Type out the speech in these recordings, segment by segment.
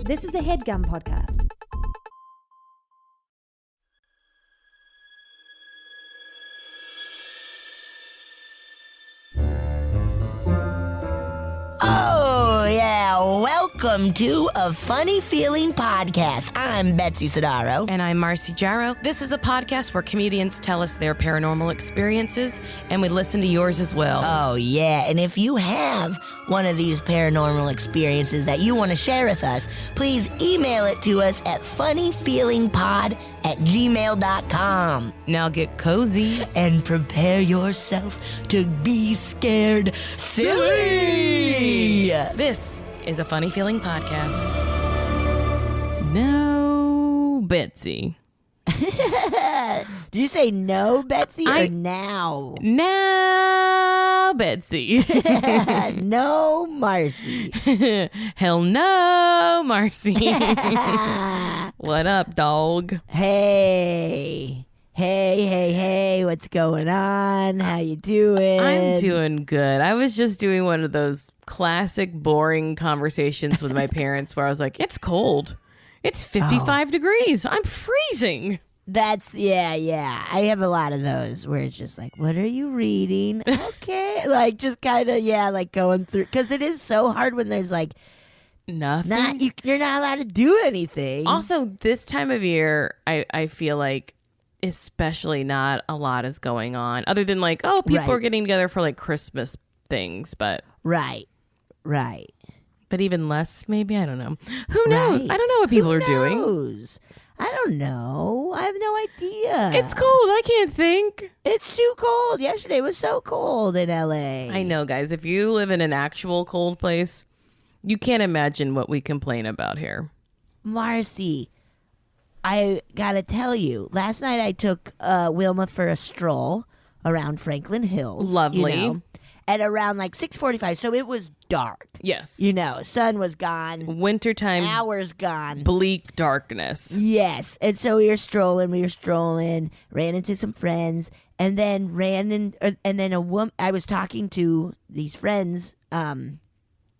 This is a HeadGum podcast. Oh, yeah. Welcome to A Funny Feeling Podcast. I'm Betsy Sidaro. And I'm Marcy Jarrow. This is a podcast where comedians tell us their paranormal experiences, and we listen to yours as well. Oh, yeah. And if you have one of these paranormal experiences that you want to share with us, please email it to us at funnyfeelingpod@gmail.com. Now get cozy. And prepare yourself to be scared silly. This is a Funny Feeling Podcast. No, Betsy. Did you say no, Betsy, or now? Now, Betsy. No, Marcy. Hell no, Marcy. What up, dog? Hey, what's going on? How you doing? I'm doing good. I was just doing one of those classic boring conversations with my parents where I was like, it's cold. It's 55 degrees. I'm freezing. That's, yeah. I have a lot of those where it's just like, what are you reading? Okay. Like, just kind of, like going through. Because it is so hard when there's like, nothing. You're not allowed to do anything. Also, this time of year, I feel like especially not a lot is going on. Other than like, people are getting together for like Christmas things. But Right. But even less, maybe. I don't know. Who knows? Right. I don't know what people are Who doing. knows? I don't know. I have no idea. It's cold. I can't think. It's too cold. Yesterday was so cold in LA. I know, guys. If you live in an actual cold place, you can't imagine what we complain about here. Marcy, I gotta tell you, last night I took Wilma for a stroll around Franklin Hills. Lovely. At around like 6:45, so it was dark. Yes. Sun was gone. Wintertime. Hours gone. Bleak darkness. Yes. And so we were strolling, ran into some friends, and then a woman, I was talking to these friends, and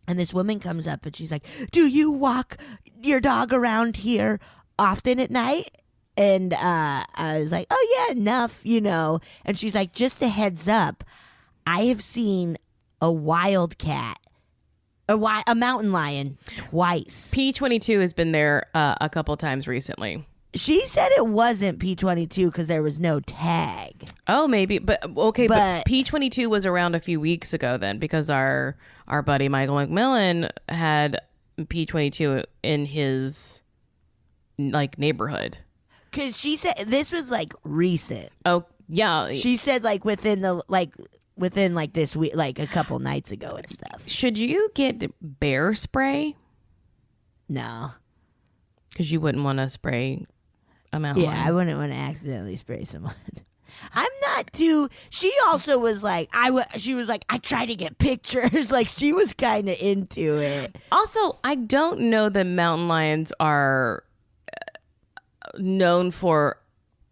this woman comes up and she's like, do you walk your dog around here often at night? And I was like, oh yeah, enough, And she's like, just a heads up, I have seen a wildcat, a mountain lion twice. P22 has been there a couple times recently. She said it wasn't P22 because there was no tag. Oh, maybe. But P22 was around a few weeks ago then, because our buddy Michael McMillan had P22 in his like neighborhood. Because she said this was like recent. Oh, yeah. She said like within this week, like a couple nights ago and stuff. Should you get bear spray? No. Because you wouldn't want to spray a mountain lion. I wouldn't want to accidentally spray someone. I'm not too. She also was like, she was like, I try to get pictures. Like she was kind of into it. Also, I don't know that mountain lions are known for,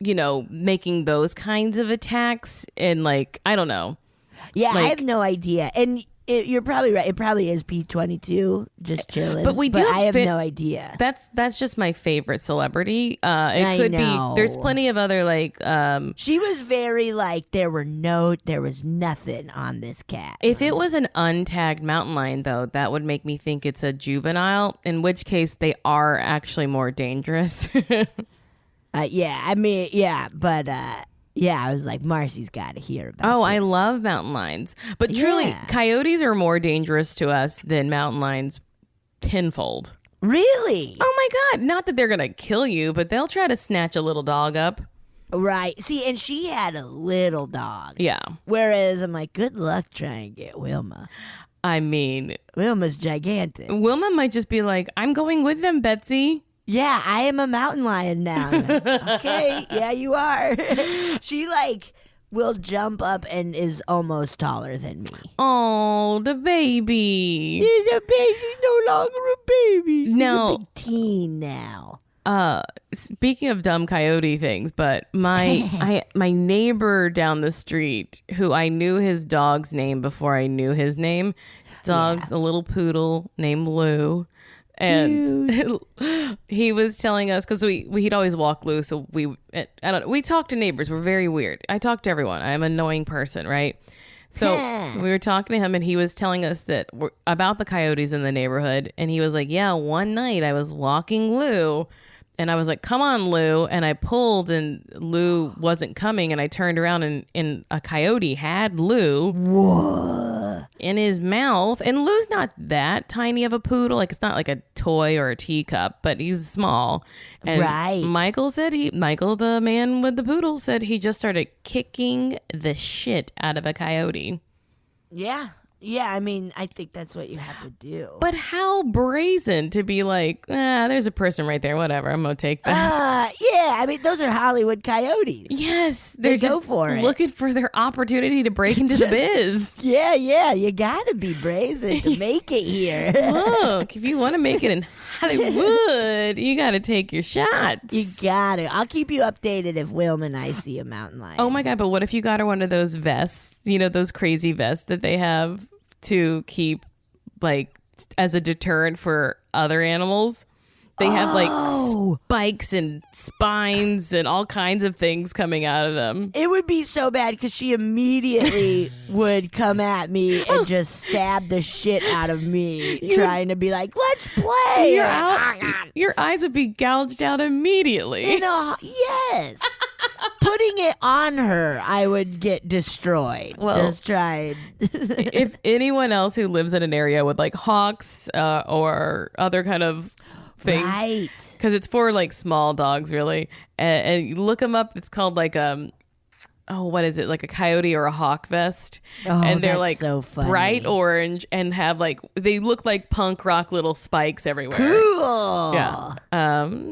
making those kinds of attacks. And like, I don't know. Yeah, I have no idea. And you're probably right. It probably is P22, just chilling. But I have no idea. That's just my favorite celebrity. I Could know. be. There's plenty of other like. She was very like there was nothing on this cat. If it was an untagged mountain lion, though, that would make me think it's a juvenile. In which case, they are actually more dangerous. Yeah, I was like, Marcy's got to hear about this. I love mountain lions. But truly, coyotes are more dangerous to us than mountain lions tenfold. Really? Oh, my God. Not that they're going to kill you, but they'll try to snatch a little dog up. Right. See, and she had a little dog. Yeah. Whereas I'm like, good luck trying to get Wilma. I mean, Wilma's gigantic. Wilma might just be like, I'm going with them, Betsy. Yeah, I am a mountain lion now. Okay, yeah, you are. She like will jump up and is almost taller than me. Oh, the baby. She's a baby. She's no longer a baby. She's No. a big teen now. Speaking of dumb coyote things, but my neighbor down the street, who I knew his dog's name before I knew his name. His dog's a little poodle named Lou. And he was telling us, because he'd always walk Lou, so we talk to neighbors. We're very weird. I talk to everyone. I'm an annoying person, right? So we were talking to him, and he was telling us about the coyotes in the neighborhood. And he was like, yeah, one night I was walking Lou, and I was like, come on, Lou. And I pulled, and Lou wasn't coming. And I turned around, and a coyote had Lou. Whoa. In his mouth. And Lou's not that tiny of a poodle. Like, it's not like a toy or a teacup, but he's small. And right. Michael, the man with the poodle, said he just started kicking the shit out of a coyote. Yeah. Yeah, I mean, I think that's what you have to do. But how brazen to be like, there's a person right there. Whatever, I'm going to take that. Yeah, I mean, those are Hollywood coyotes. Yes, they just go for it. Looking for their opportunity to break into the biz. Yeah, you got to be brazen to make it here. Look, if you want to make it in Hollywood, you got to take your shots. You got to. I'll keep you updated if Wilma and I see a mountain lion. Oh my God, but what if you got her one of those vests, those crazy vests that they have to keep like as a deterrent for other animals? They have like spikes and spines and all kinds of things coming out of them. It would be so bad because she immediately would come at me and just stab the shit out of me, trying to be like, let's play. Your eyes would be gouged out immediately. Yes. Putting it on her, I would get destroyed. Well, just trying. If anyone else who lives in an area with like hawks or other kind of things, right? Because it's for like small dogs, really. And you look them up. It's called like what is it? Like a coyote or a hawk vest. And they're like so funny. Bright orange and have like, they look like punk rock little spikes everywhere. Cool. Yeah.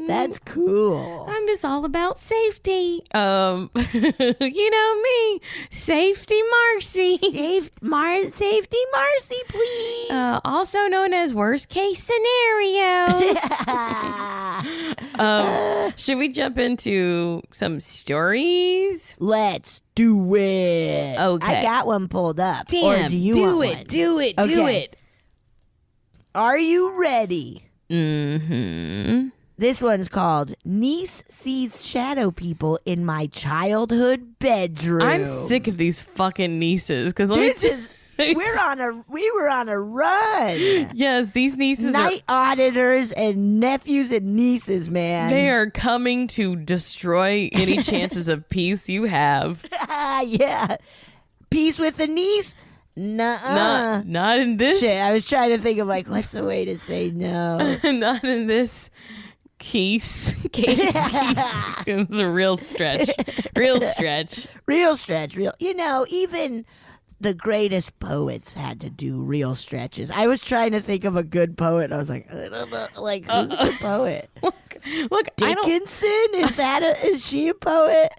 That's cool. I'm just all about safety. You know me, Safety Marcy. Safety Marcy, please. Also known as worst case scenario. Should we jump into some stories? Let's do it. Okay. I got one pulled up. Damn, or do you want one? Do it. Are you ready? Mm-hmm. This one's called Niece Sees Shadow People in My Childhood Bedroom. I'm sick of these fucking nieces. Because we were on a run. Yes, these nieces Night auditors and nephews and nieces, man. They are coming to destroy any chances of peace you have. Yeah. Peace with a niece? Nuh-uh. Not in this. Shit, I was trying to think of like, what's the way to say no? Not in this case. It's a real stretch. Even the greatest poets had to do real stretches. I was trying to think of a good poet. And I was like, I don't know, like who's a good poet? Look, Dickinson? Is she a poet?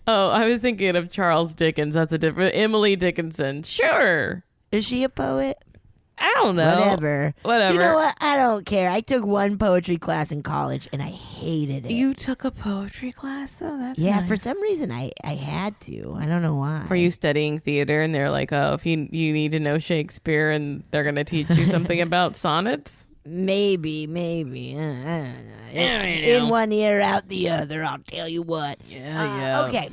Oh, I was thinking of Charles Dickens. That's a different Emily Dickinson. Sure. Is she a poet? I don't know. Whatever. You know what? I don't care. I took one poetry class in college and I hated it. You took a poetry class though? That's nice. Nice. For some reason I had to. I don't know why. Were you studying theater and they're like, oh, if you need to know Shakespeare and they're going to teach you something about sonnets? Maybe. I don't know. In one ear, out the other. I'll tell you what. Yeah. Okay.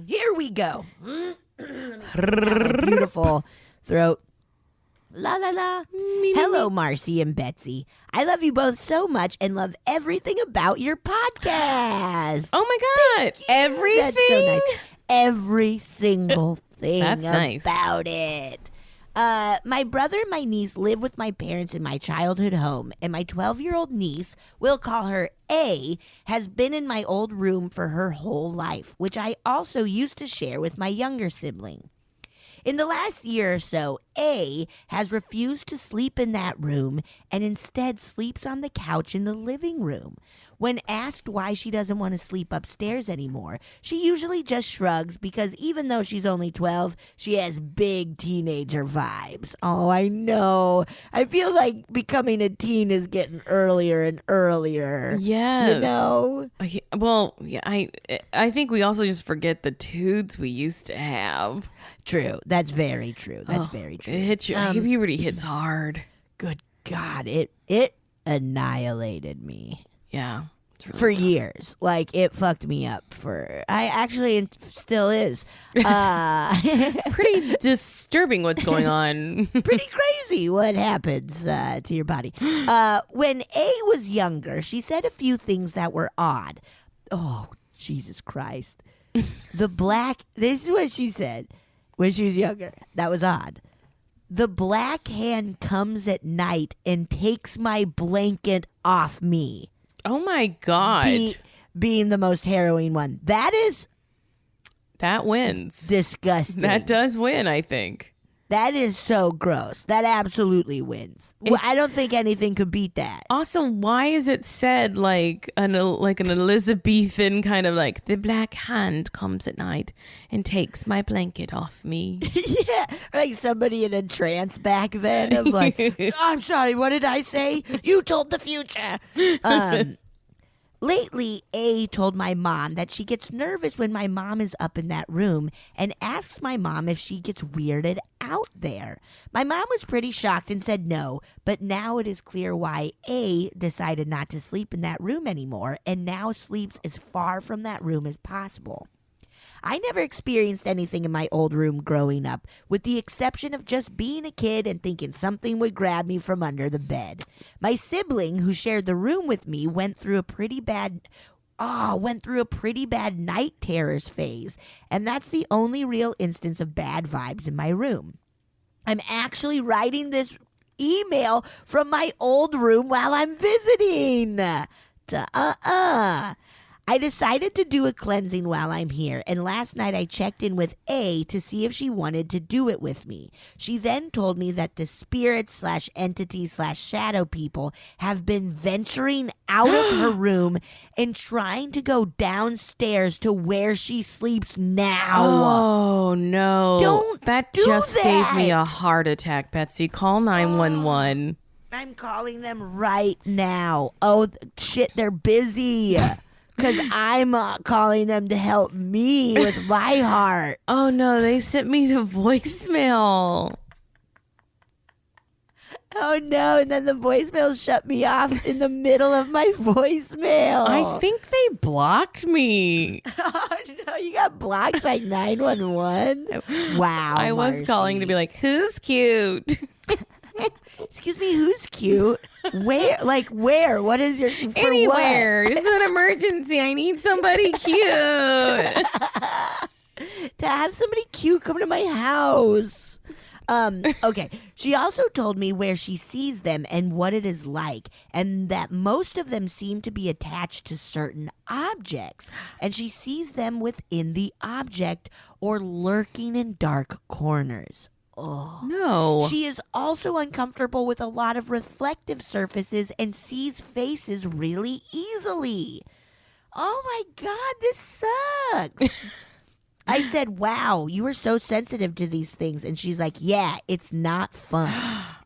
Here we go. Beautiful throat. La la la. Hello, Marcy and Betsy. I love you both so much and love everything about your podcast. Oh my God. Everything? That's so nice. Every single thing That's nice. about it. My brother and my niece live with my parents in my childhood home, and my 12-year-old niece, we'll call her A, has been in my old room for her whole life, which I also used to share with my younger sibling. In the last year or so, A has refused to sleep in that room and instead sleeps on the couch in the living room. When asked why she doesn't want to sleep upstairs anymore, she usually just shrugs because even though she's only 12, she has big teenager vibes. Oh, I know. I feel like becoming a teen is getting earlier and earlier. Yes. You know? Well, yeah, I think we also just forget the tudes we used to have. True. That's very true. Very true. It hits you. Puberty hits hard. Good God. annihilated me. Yeah. Really for years. Like, it fucked me up it still is. Pretty disturbing what's going on. Pretty crazy what happens to your body. When A was younger, she said a few things that were odd. Oh, Jesus Christ. This is what she said when she was younger. That was odd. The black hand comes at night and takes my blanket off me. Oh my God. Being the most harrowing one. That wins. Disgusting. That does win, I think. That is so gross. That absolutely wins. I don't think anything could beat that. Also, why is it said like an Elizabethan kind of like, the black hand comes at night and takes my blanket off me? Yeah, like somebody in a trance back then of like, I'm sorry, what did I say? You told the future. Lately, A told my mom that she gets nervous when my mom is up in that room and asks my mom if she gets weirded out there. My mom was pretty shocked and said no, but now it is clear why A decided not to sleep in that room anymore and now sleeps as far from that room as possible. I never experienced anything in my old room growing up, with the exception of just being a kid and thinking something would grab me from under the bed. My sibling, who shared the room with me, went through a pretty bad night terrors phase, and that's the only real instance of bad vibes in my room. I'm actually writing this email from my old room while I'm visiting. I decided to do a cleansing while I'm here, and last night I checked in with A to see if she wanted to do it with me. She then told me that the spirits/entities/shadow people have been venturing out of her room and trying to go downstairs to where she sleeps now. Oh, no. That just gave me a heart attack, Betsy. Call 911. I'm calling them right now. Oh, shit, they're busy. Because I'm calling them to help me with my heart. Oh, no. They sent me to voicemail. Oh, no. And then the voicemail shut me off in the middle of my voicemail. I think they blocked me. Oh, no. You got blocked by 911? Wow. I was calling to be like, who's cute? Excuse me, who's cute? Where? Like, where? What is your... Anywhere. It's an emergency. I need somebody cute. To have somebody cute come to my house. Okay. She also told me where she sees them and what it is like, and that most of them seem to be attached to certain objects, and she sees them within the object or lurking in dark corners. Oh no. She is also uncomfortable with a lot of reflective surfaces and sees faces really easily. Oh my God, this sucks. I said, wow, you are so sensitive to these things. And she's like, yeah, it's not fun.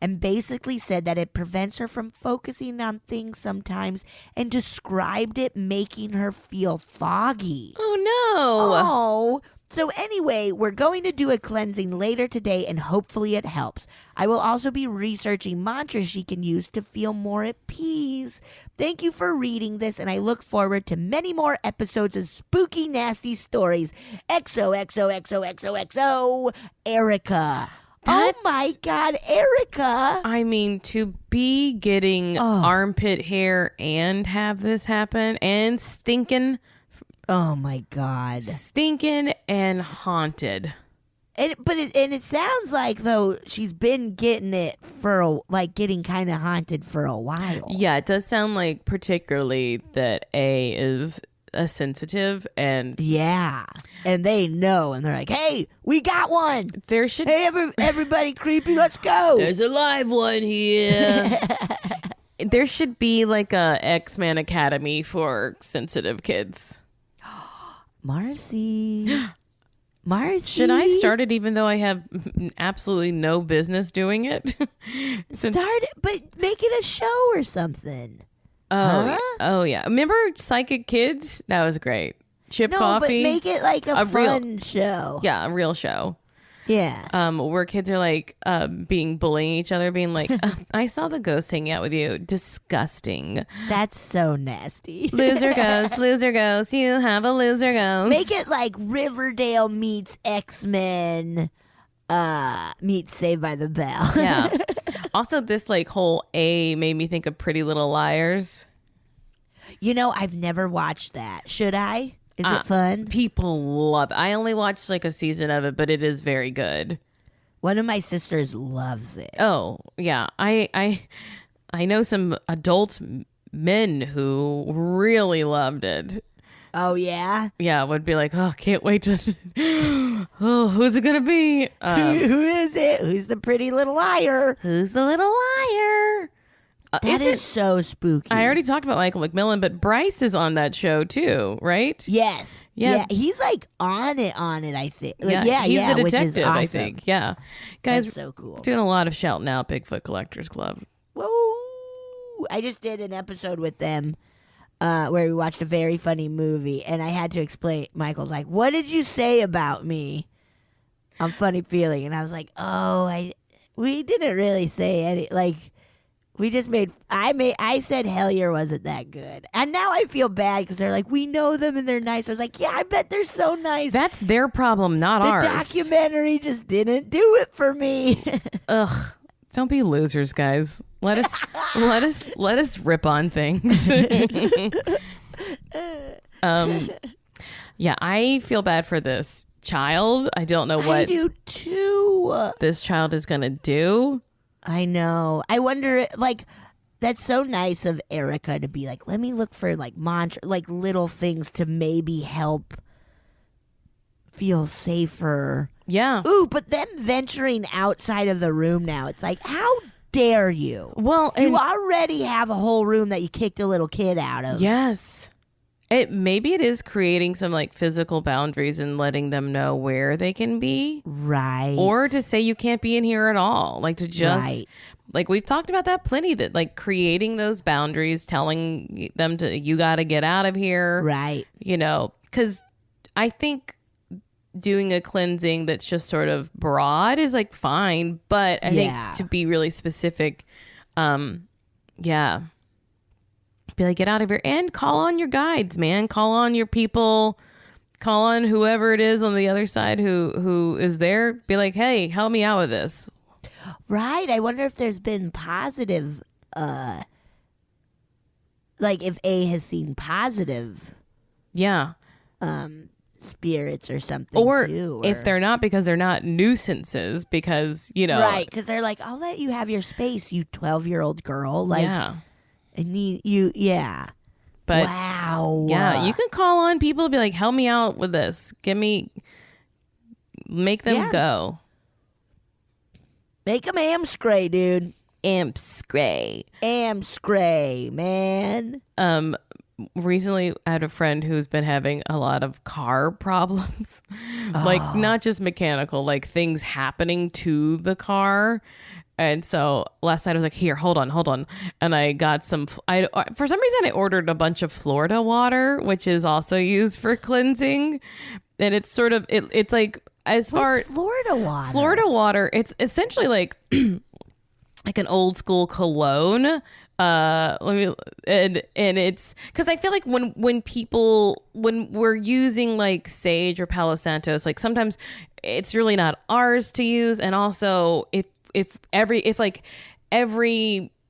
And basically said that it prevents her from focusing on things sometimes and described it making her feel foggy. Oh no. Oh, so anyway, we're going to do a cleansing later today, and hopefully it helps. I will also be researching mantras she can use to feel more at peace. Thank you for reading this, and I look forward to many more episodes of spooky, nasty stories. XOXOXOXOXO, Erica. Oh my God, Erica. I mean, to be getting armpit hair and have this happen and stinking... Oh my God. Stinking and haunted. And it sounds like though she's been getting it getting kind of haunted for a while. Yeah, it does sound like particularly that A is a sensitive and yeah, and they know and they're like, hey, we got one. Everybody creepy, let's go. There's a live one here. There should be like a X-Men Academy for sensitive kids. Marcy. Should I start it even though I have absolutely no business doing it? Start it, but make it a show or something. Oh yeah. Remember Psychic Kids? That was great. Chip Coffee. But make it like a fun show. Yeah, a real show. Yeah. Where kids are like bullying each other, being like, I saw the ghost hanging out with you. Disgusting. That's so nasty. Loser ghost, you have a loser ghost. Make it like Riverdale meets X-Men meets Saved by the Bell. Yeah. Also, this like whole A made me think of Pretty Little Liars. You know, I've never watched that. Should I? Is it fun? People love it. I only watched like a season of it, but it is very good. One of my sisters loves it. Oh, yeah. I know some adult men who really loved it. Oh, yeah? Yeah, would be like, oh, can't wait to... oh, who's it going to be? Who is it? Who's the pretty little liar? Who's the little liar? That is so spooky. I already talked about Michael McMillan, but Bryce is on that show too, right? Yes. Yeah. He's like on it, I think. Like, he's a which is detective, awesome. I think. Yeah. Guys, That's so cool. Doing a lot of shouting out Bigfoot Collectors Club. Woo! I just did an episode with them where we watched a very funny movie, and I had to explain. Michael's like, "What did you say about me on Funny Feeling?" And I was like, "Oh, we didn't really say any like." We just I said Hellier wasn't that good. And now I feel bad because they're like, we know them and they're nice. I was like, yeah, I bet they're so nice. That's their problem, not ours. The documentary just didn't do it for me. Ugh. Don't be losers, guys. Let us rip on things. Yeah, I feel bad for this child. I don't know what I do too. This child is gonna do. I know. I wonder, like, that's so nice of Erica to be like, let me look for like like little things to maybe help feel safer. Yeah. Ooh, but them venturing outside of the room now, it's like, how dare you? Well, you already have a whole room that you kicked a little kid out of. Yes. Maybe it is creating some like physical boundaries and letting them know where they can be. Right. Or to say you can't be in here at all. Like to just like we've talked about that plenty, that like creating those boundaries, telling them you got to get out of here. Right. You know, because I think doing a cleansing that's just sort of broad is like fine, but I think to be really specific, be like, get out of here and call on your guides, man. Call on your people. Call on whoever it is on the other side who is there. Be like, hey, help me out with this. Right. I wonder if there's been positive, like if A has seen positive. Yeah. Spirits or something. Or too, if they're not, because they're not nuisances, because, you know. Right. Because they're like, I'll let you have your space, you 12-year-old girl. Like, yeah. I need you, But wow. Yeah, you can call on people to be like, help me out with this. Make them go. Make them amscray, dude. Amscray, man. Recently I had a friend who's been having a lot of car problems. Like not just mechanical, like things happening to the car. And so last night I was like, here, hold on. And I got for some reason I ordered a bunch of Florida water, which is also used for cleansing. And it's sort of, it's like, as far Florida water, it's essentially like, like an old school cologne. And it's because I feel like when we're using like sage or Palo Santos, like sometimes it's really not ours to use. And also if every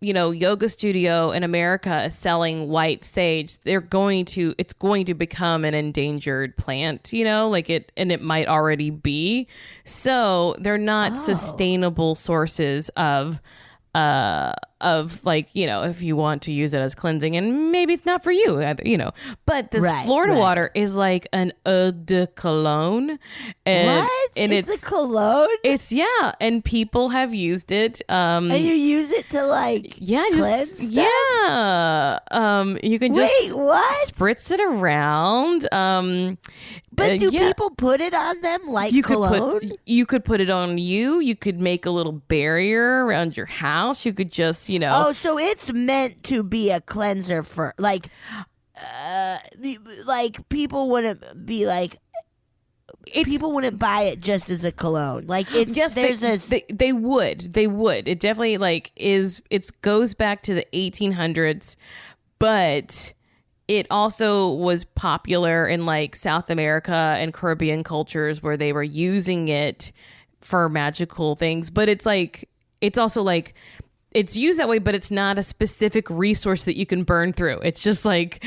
you know yoga studio in America is selling white sage, it's going to become an endangered plant, you know, like it might already be. So they're not sustainable sources of like, you know, if you want to use it as cleansing, and maybe it's not for you, you know, but this Florida water is like an eau de cologne. And, what? And it's a cologne? And people have used it. And you use it to like cleanse stuff? You can just what? spritz it around. But do people put it on them like cologne? You could put it on you. You could make a little barrier around your house. You could just, you know. Oh, so it's meant to be a cleanser for like people wouldn't be like people wouldn't buy it just as a cologne. Like it's they would. It definitely like it goes back to the 1800s, but it also was popular in like South America and Caribbean cultures where they were using it for magical things. But it's also like it's used that way, but it's not a specific resource that you can burn through. It's just like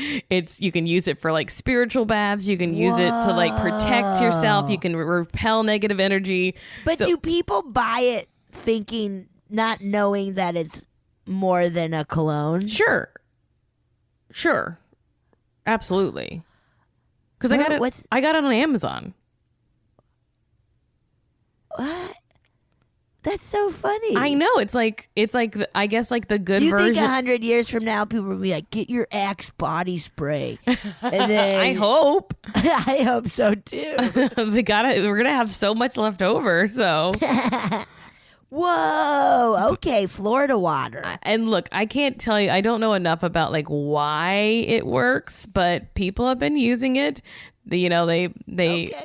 you can use it for like spiritual baths. You can use it to like protect yourself. You can repel negative energy. But do people buy it thinking, not knowing that it's more than a cologne? Sure. Absolutely. Because I got it on Amazon. What? That's so funny. I know. It's like I guess like the good version. Do you think 100 years from now people will be like, get your Axe body spray? And then I hope. I hope so too. We're gonna have so much left over. So. Whoa. Okay, Florida water. And look, I can't tell you. I don't know enough about like why it works, but people have been using it. They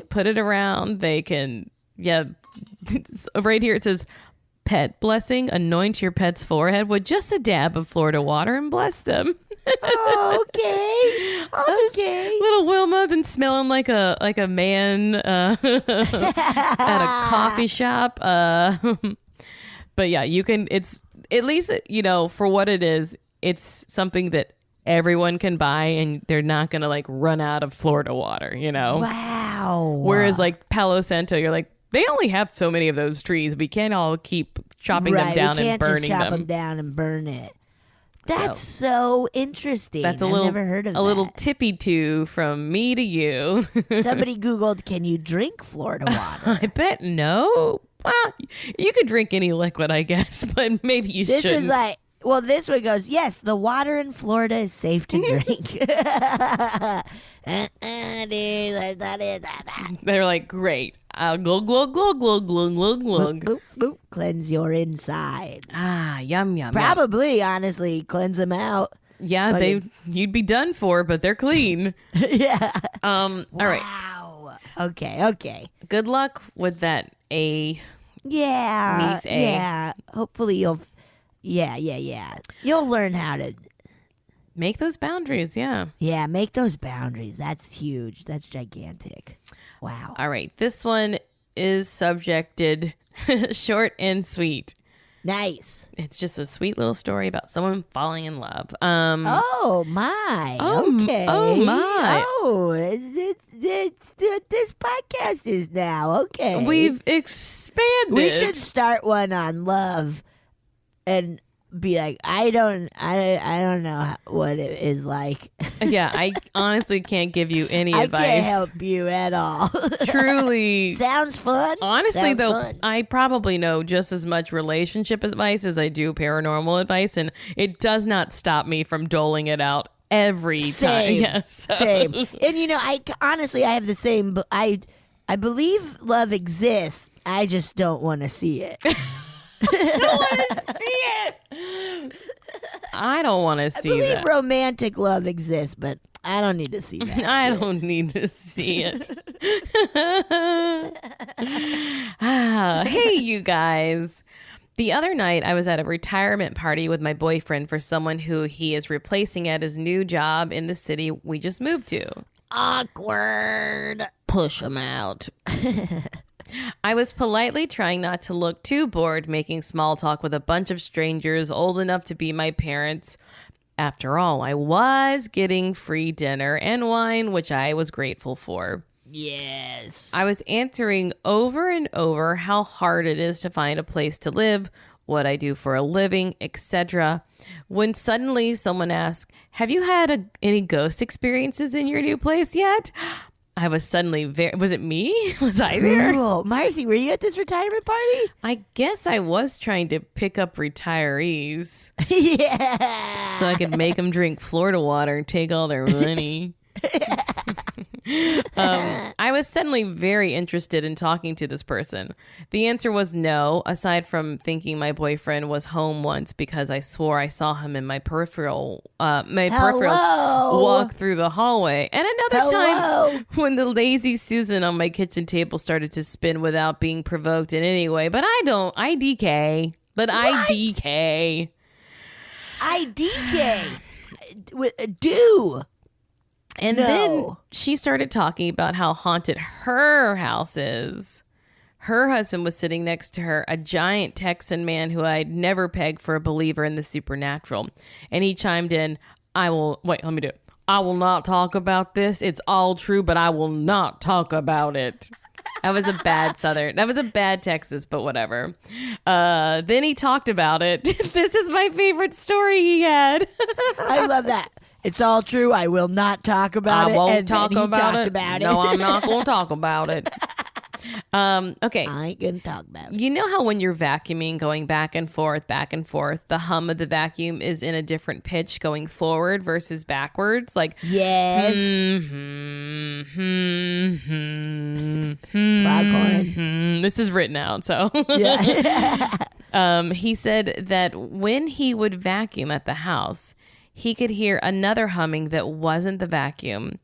put it around. They can right here it says pet blessing, anoint your pet's forehead with just a dab of Florida water and bless them. Oh, okay. Little Wilma been smelling like a man at a coffee shop. But yeah, you can, it's at least, for what it is, it's something that everyone can buy and they're not going to like run out of Florida water, Wow. Whereas like Palo Santo, you're like, they only have so many of those trees. We can't all keep chopping them down and burning them. We can't just chop them down and burn it. That's so interesting. I've never heard of that. A little tippy two from me to you. Somebody Googled, can you drink Florida water? I bet no. Well, you could drink any liquid, I guess, but maybe you shouldn't. This is like, well, this one goes, yes, the water in Florida is safe to drink. They're like, great. Glug, glug, glug, glug, glug, glug, glug. Boop, boop. Cleanse your insides. Ah, yum, yum. Probably, honestly, cleanse them out. Yeah, you'd be done for, but they're clean. Yeah. All right. Wow. Okay. Good luck with that A. Yeah. Niece A. Yeah. Hopefully you'll. Yeah. You'll learn how to make those boundaries. Yeah. Yeah, make those boundaries. That's huge. That's gigantic. Wow. All right. This one is subjected short and sweet. Nice. It's just a sweet little story about someone falling in love. Oh my. Oh, okay. Oh my. Oh, it's this podcast is now. Okay. We've expanded. We should start one on love and be like, I don't know what it is like. Yeah, I honestly can't give you any advice. I can't help you at all. Truly. Sounds fun. Honestly, I probably know just as much relationship advice as I do paranormal advice, and it does not stop me from doling it out every time. Yes. Same. And I honestly, I have the same. I believe love exists. I just don't want to see it. I don't want to see it. I don't want to see that. I believe romantic love exists, but I don't need to see that. I don't need to see it. Hey, you guys. The other night, I was at a retirement party with my boyfriend for someone who he is replacing at his new job in the city we just moved to. Awkward. Push him out. I was politely trying not to look too bored, making small talk with a bunch of strangers old enough to be my parents. After all, I was getting free dinner and wine, which I was grateful for. Yes. I was answering over and over how hard it is to find a place to live, what I do for a living, etc. When suddenly someone asked, have you had any ghost experiences in your new place yet? I was suddenly was it me? Was I there? Cool. Marcy, were you at this retirement party? I guess I was trying to pick up retirees. Yeah. So I could make them drink Florida water and take all their money. I was suddenly very interested in talking to this person. The answer was no, aside from thinking my boyfriend was home once because I swore I saw him in my peripherals walk through the hallway. And another time when the lazy Susan on my kitchen table started to spin without being provoked in any way. But I DK. But what? I DK. Do. And then she started talking about how haunted her house is. Her husband was sitting next to her, a giant Texan man who I'd never pegged for a believer in the supernatural. And he chimed in, I will not talk about this. It's all true, but I will not talk about it. That was a bad Southern. That was a bad Texas, but whatever. Then he talked about it. This is my favorite story he had. I love that. It's all true. I will not talk about it. I won't talk about it. No, I'm not going to talk about it. Okay. I ain't going to talk about it. You know how when you're vacuuming, going back and forth, the hum of the vacuum is in a different pitch going forward versus backwards? Like, yes. Foghorn. This is written out, so. Yeah. He said that when he would vacuum at the house, he could hear another humming that wasn't the vacuum,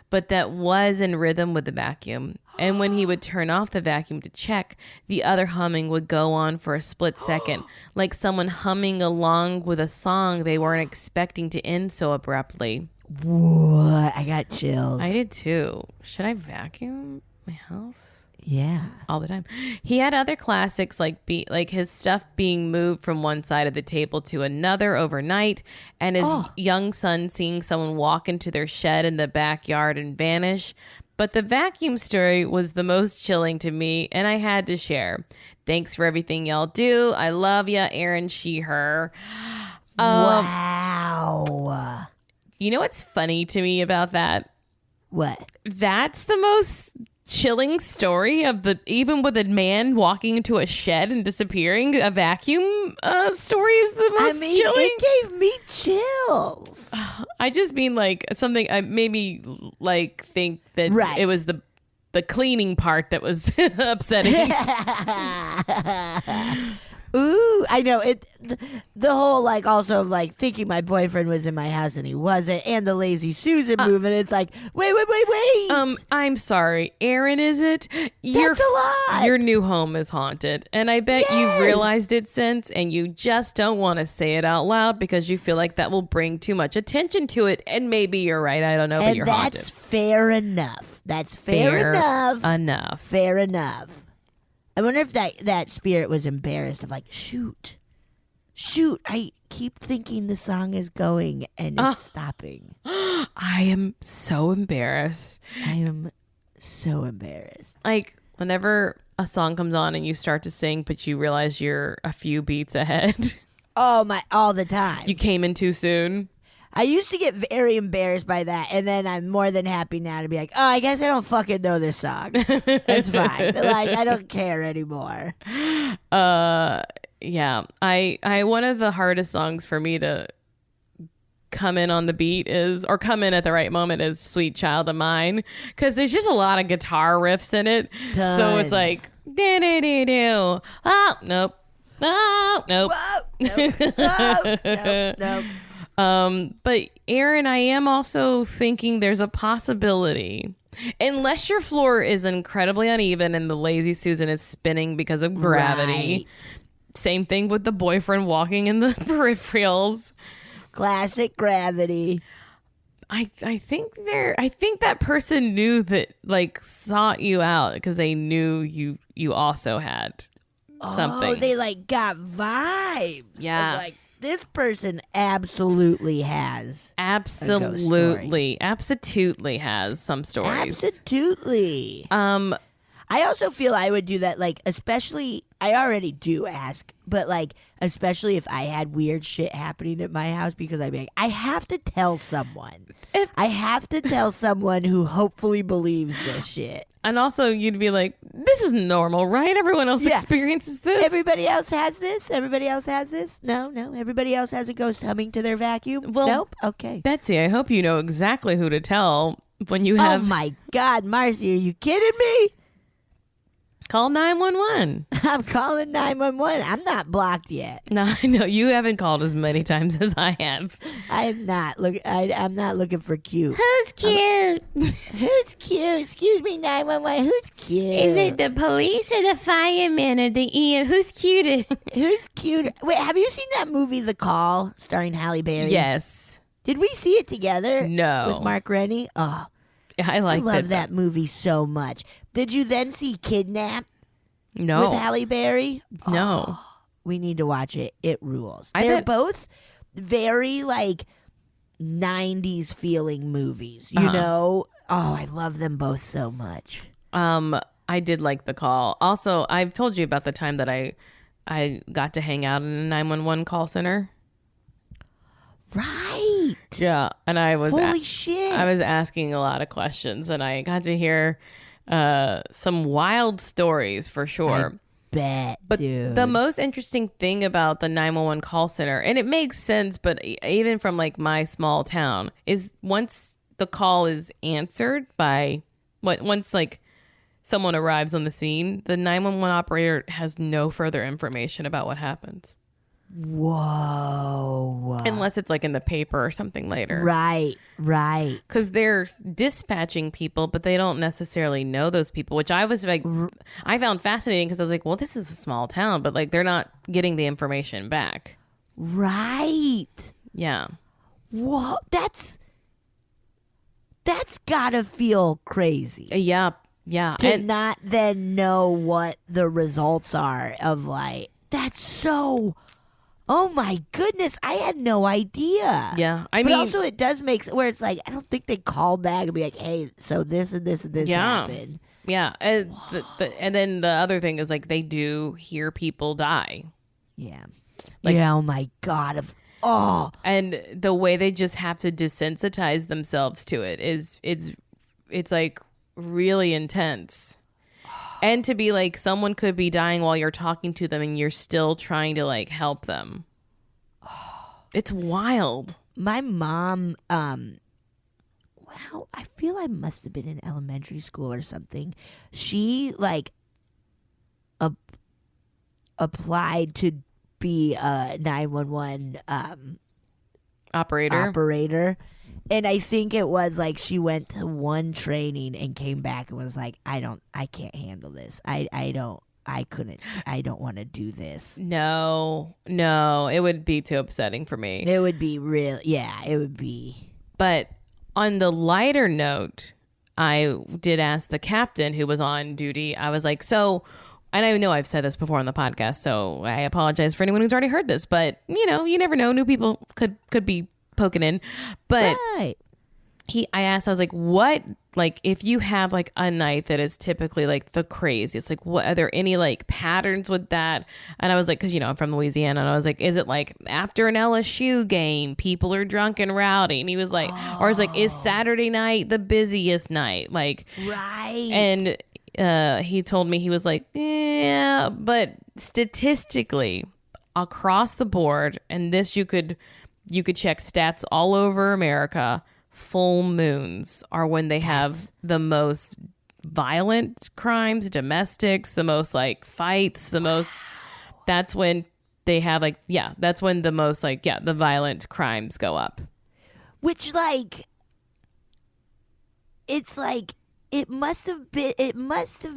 but that was in rhythm with the vacuum. And when he would turn off the vacuum to check, the other humming would go on for a split second, like someone humming along with a song they weren't expecting to end so abruptly. What? I got chills. I did too. Should I vacuum my house? Yeah. All the time. He had other classics like his stuff being moved from one side of the table to another overnight, and his young son seeing someone walk into their shed in the backyard and vanish. But the vacuum story was the most chilling to me, and I had to share. Thanks for everything y'all do. I love ya, Erin, she, her. Wow. You know what's funny to me about that? What? That's the most chilling story even with a man walking into a shed and disappearing. A vacuum story is the most chilling. It gave me chills. I just mean like something I maybe like think that it was the cleaning part that was upsetting. Ooh, I know it. The whole like also like thinking my boyfriend was in my house and he wasn't, and the lazy Susan movement. It's like wait. I'm sorry, Erin. Is it? That's a lot. Your new home is haunted, and I bet you've realized it since, and you just don't want to say it out loud because you feel like that will bring too much attention to it. And maybe you're right. I don't know, but you're haunted. That's fair enough. That's fair enough. Fair enough. I wonder if that spirit was embarrassed of like, shoot, I keep thinking the song is going and it's stopping. I am so embarrassed. Like whenever a song comes on and you start to sing, but you realize you're a few beats ahead. All the time. You came in too soon. I used to get very embarrassed by that, and then I'm more than happy now to be like, oh, I guess I don't fucking know this song. It's fine. Like, I don't care anymore. Yeah. I one of the hardest songs for me to come in on the beat or come in at the right moment is Sweet Child of Mine, because there's just a lot of guitar riffs in it. Tons. So it's like, do-do-do-do. Oh, nope. Oh, nope. Whoa, nope. But Erin, I am also thinking there's a possibility, unless your floor is incredibly uneven and the lazy Susan is spinning because of gravity. Right. Same thing with the boyfriend walking in the peripherals. Classic gravity. I think that person knew that, like, sought you out because they knew you also had something. Oh, they like got vibes. Yeah. Like, this person absolutely has. Absolutely has some stories. Absolutely. I also feel I would do that, like, especially, I already do ask, but, like, especially if I had weird shit happening at my house, because I'd be like, I have to tell someone. I have to tell someone who hopefully believes this shit. And also, you'd be like, this is normal, right? Everyone else experiences this. Everybody else has this? Everybody else has this? No. Everybody else has a ghost humming to their vacuum? Well, nope? Okay. Betsy, I hope you know exactly who to tell when you have Oh my God, Marcy, are you kidding me? call 911. I'm calling 911. I'm not blocked yet. No, you haven't called as many times as I have. I'm not looking for cute. Who's cute? Who's cute? Excuse me, 911. Who's cute? Is it the police or the fireman or the EM? Who's cute? Who's cute? Wait, have you seen that movie, The Call, starring Halle Berry? Yes. Did we see it together? No. With Mark Rennie? Oh, I I liked love it. that movie so much. Did you then see Kidnapped No. with Halle Berry? No. Oh, we need to watch it. It rules. I They're bet- both very like 90s feeling movies, you know? Oh, I love them both so much. I did like The Call. Also, I've told you about the time that I got to hang out in a 911 call center. Right. Yeah, and Holy shit. I was asking a lot of questions, and I got to hear some wild stories for sure. Bet, But dude. the most interesting thing about the 911 call center, and it makes sense, but even from like my small town, is once the call is answered by once like someone arrives on the scene, the 911 operator has no further information about what happens. Whoa. Unless it's like in the paper or something later. Right. Because they're dispatching people, but they don't necessarily know those people, which I was like, I found fascinating because I was like, well, this is a small town, but like they're not getting the information back. Right. Yeah. Whoa. That's gotta feel crazy. Yeah. Yeah. To And not then know what the results are of like, that's so, oh my goodness, I had no idea. yeah. I But mean, also it does make, where it's like, I don't think they call back and be like, hey, so this and this and this Yeah. happened. yeah. And, and then the other thing is like they do hear people die. Yeah. Like- yeah, oh my God. And the way they just have to desensitize themselves to it is it's like really intense. And to be like someone could be dying while you're talking to them and you're still trying to like help them. It's wild. My mom, wow, I feel I must have been in elementary school or something. She like applied to be a 911 operator. And I think it was like she went to one training and came back and was like, I can't handle this. I don't want to do this. No, it would be too upsetting for me. It would be real. Yeah, it would be. But on the lighter note, I did ask the captain who was on duty. I was like, so, and I know I've said this before on the podcast, so I apologize for anyone who's already heard this, but you know, you never know. New people could be poking in. But Right. I asked, I was like, what, like, if you have like a night that is typically like the craziest, like, what are there any like patterns with that? And I was like, because you know I'm from Louisiana, and I was like, is it like after an LSU game, people are drunk and rowdy? And he was like, or is like, is Saturday night the busiest night? Like, Right. and he told me, he was like, yeah, but statistically across the board, and this you could check stats all over America, full moons are when they have the most violent crimes, domestics, the most like fights, the most, that's when they have like, yeah, that's when the most like, yeah, the violent crimes go up. Which like, it's like, it must have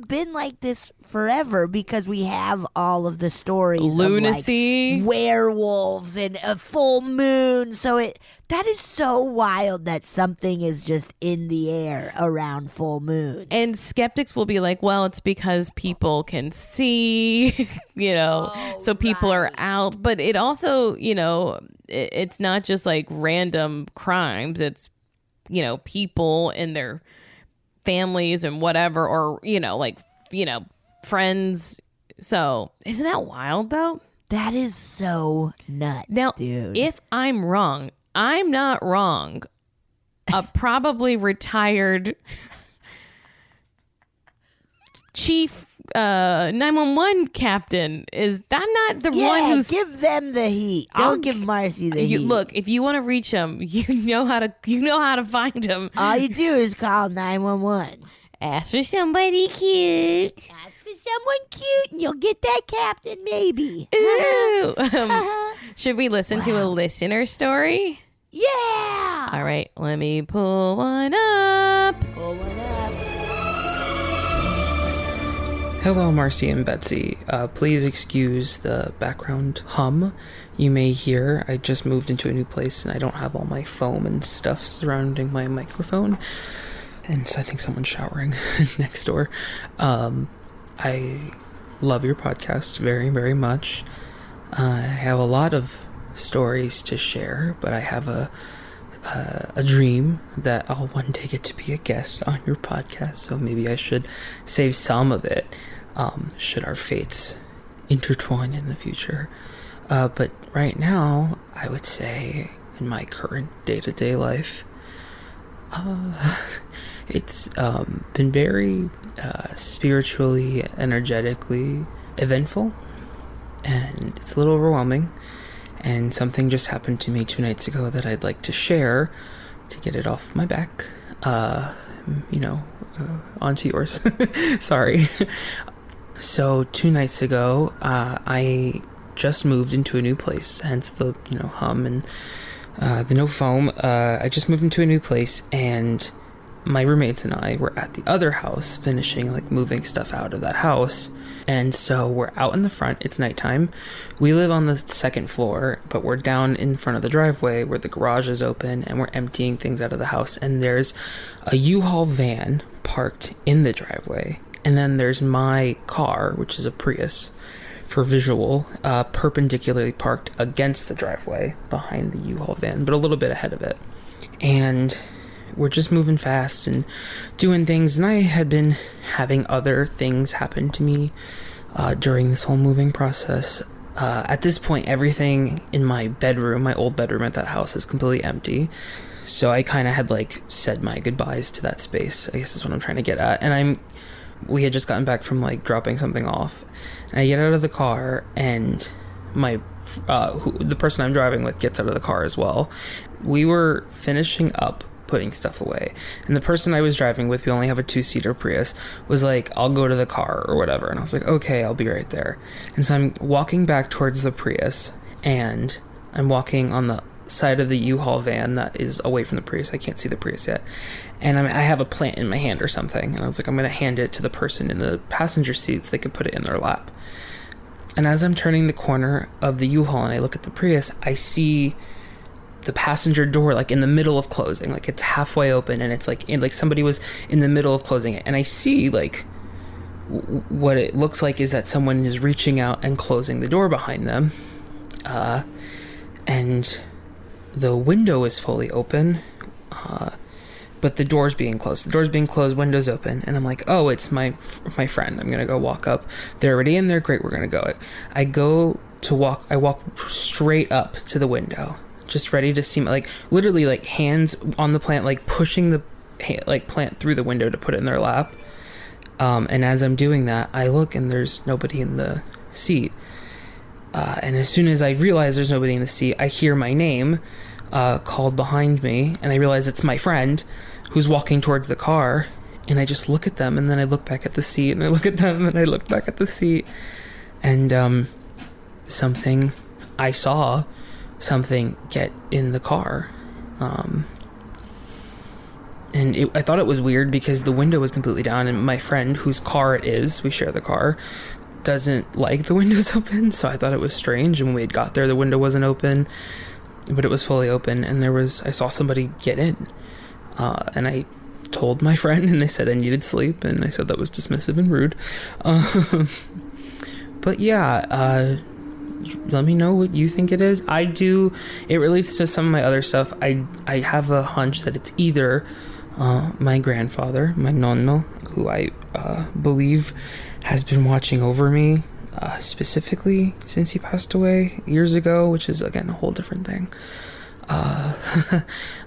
been like this forever, because we have all of the stories Lunacy. of like werewolves and a full moon. So that is so wild that something is just in the air around full moons. And skeptics will be like, well, it's because people can see, you know, so people are out. But it also, you know, it's not just like random crimes. It's, you know, people and their families and whatever, or, you know, like, you know, friends. So isn't that wild though? That is so nuts, Now, dude. if I'm wrong, I'm not wrong. A probably retired chief 911 captain. I'm not the one who's... give them the heat. Don't give Marcy the heat. Look, if you want to reach him, you know how to find him. All you do is call 911. Ask for somebody cute. Ask for someone cute, and you'll get that captain, maybe. Ooh. Should we listen to a listener story? Yeah. All right, let me pull one up. Pull one up. Hello, Marcy and Betsy. Please excuse the background hum you may hear. I just moved into a new place and I don't have all my foam and stuff surrounding my microphone. And so I think someone's showering next door. I love your podcast very, very much. I have a lot of stories to share, but I have a dream that I'll one day get to be a guest on your podcast, so maybe I should save some of it, should our fates intertwine in the future. But right now, I would say in my current day-to-day life, it's been very spiritually, energetically eventful, and it's a little overwhelming. And something just happened to me 2 nights ago that I'd like to share to get it off my back. Onto yours. Sorry. So 2 nights ago, I just moved into a new place, hence the, hum and the no foam. I just moved into a new place, and my roommates and I were at the other house finishing, moving stuff out of that house. And so we're out in the front. It's nighttime. We live on the second floor, but we're down in front of the driveway where the garage is open, and we're emptying things out of the house. And there's a U-Haul van parked in the driveway. And then there's my car, which is a Prius for visual, perpendicularly parked against the driveway behind the U-Haul van, but a little bit ahead of it. And we're just moving fast and doing things, and I had been having other things happen to me during this whole moving process. At this point, everything in my bedroom, my old bedroom at that house, is completely empty. So I kind of had said my goodbyes to that space, I guess is what I'm trying to get at. And we had just gotten back from dropping something off, and I get out of the car, and the person I'm driving with gets out of the car as well. We were finishing up putting stuff away, and the person I was driving with, we only have a 2-seater Prius, was like, I'll go to the car or whatever. And I was like, okay, I'll be right there. And so I'm walking back towards the Prius, and I'm walking on the side of the U-Haul van that is away from the Prius. I can't see the Prius yet, and I have a plant in my hand or something, and I was like, I'm gonna hand it to the person in the passenger seat so they could put it in their lap. And as I'm turning the corner of the U-Haul and I look at the Prius, I see the passenger door in the middle of closing, it's halfway open, and it's somebody was in the middle of closing it, and I see what it looks like is that someone is reaching out and closing the door behind them, and the window is fully open, but the door's being closed. Window's open, and I'm like, oh, it's my friend. I'm gonna go walk up. They're already in there. Great, we're gonna go. I walk straight up to the window, just ready to see literally hands on the plant, pushing the plant through the window to put it in their lap. And as I'm doing that, I look, and there's nobody in the seat. And as soon as I realize there's nobody in the seat, I hear my name called behind me, and I realize it's my friend who's walking towards the car. And I just look at them, and then I look back at the seat, and I look at them, and I look back at the seat, and I saw something get in the car, and I thought it was weird because the window was completely down, and my friend, whose car it is, we share the car, doesn't like the windows open, so I thought it was strange. And when we had got there, the window wasn't open, but it was fully open, and I saw somebody get in, and I told my friend, and they said I needed sleep, and I said that was dismissive and rude. But yeah, let me know what you think it is. It relates to some of my other stuff. I have a hunch that it's either my grandfather, my nonno, who I believe has been watching over me, specifically since he passed away years ago, which is, again, a whole different thing.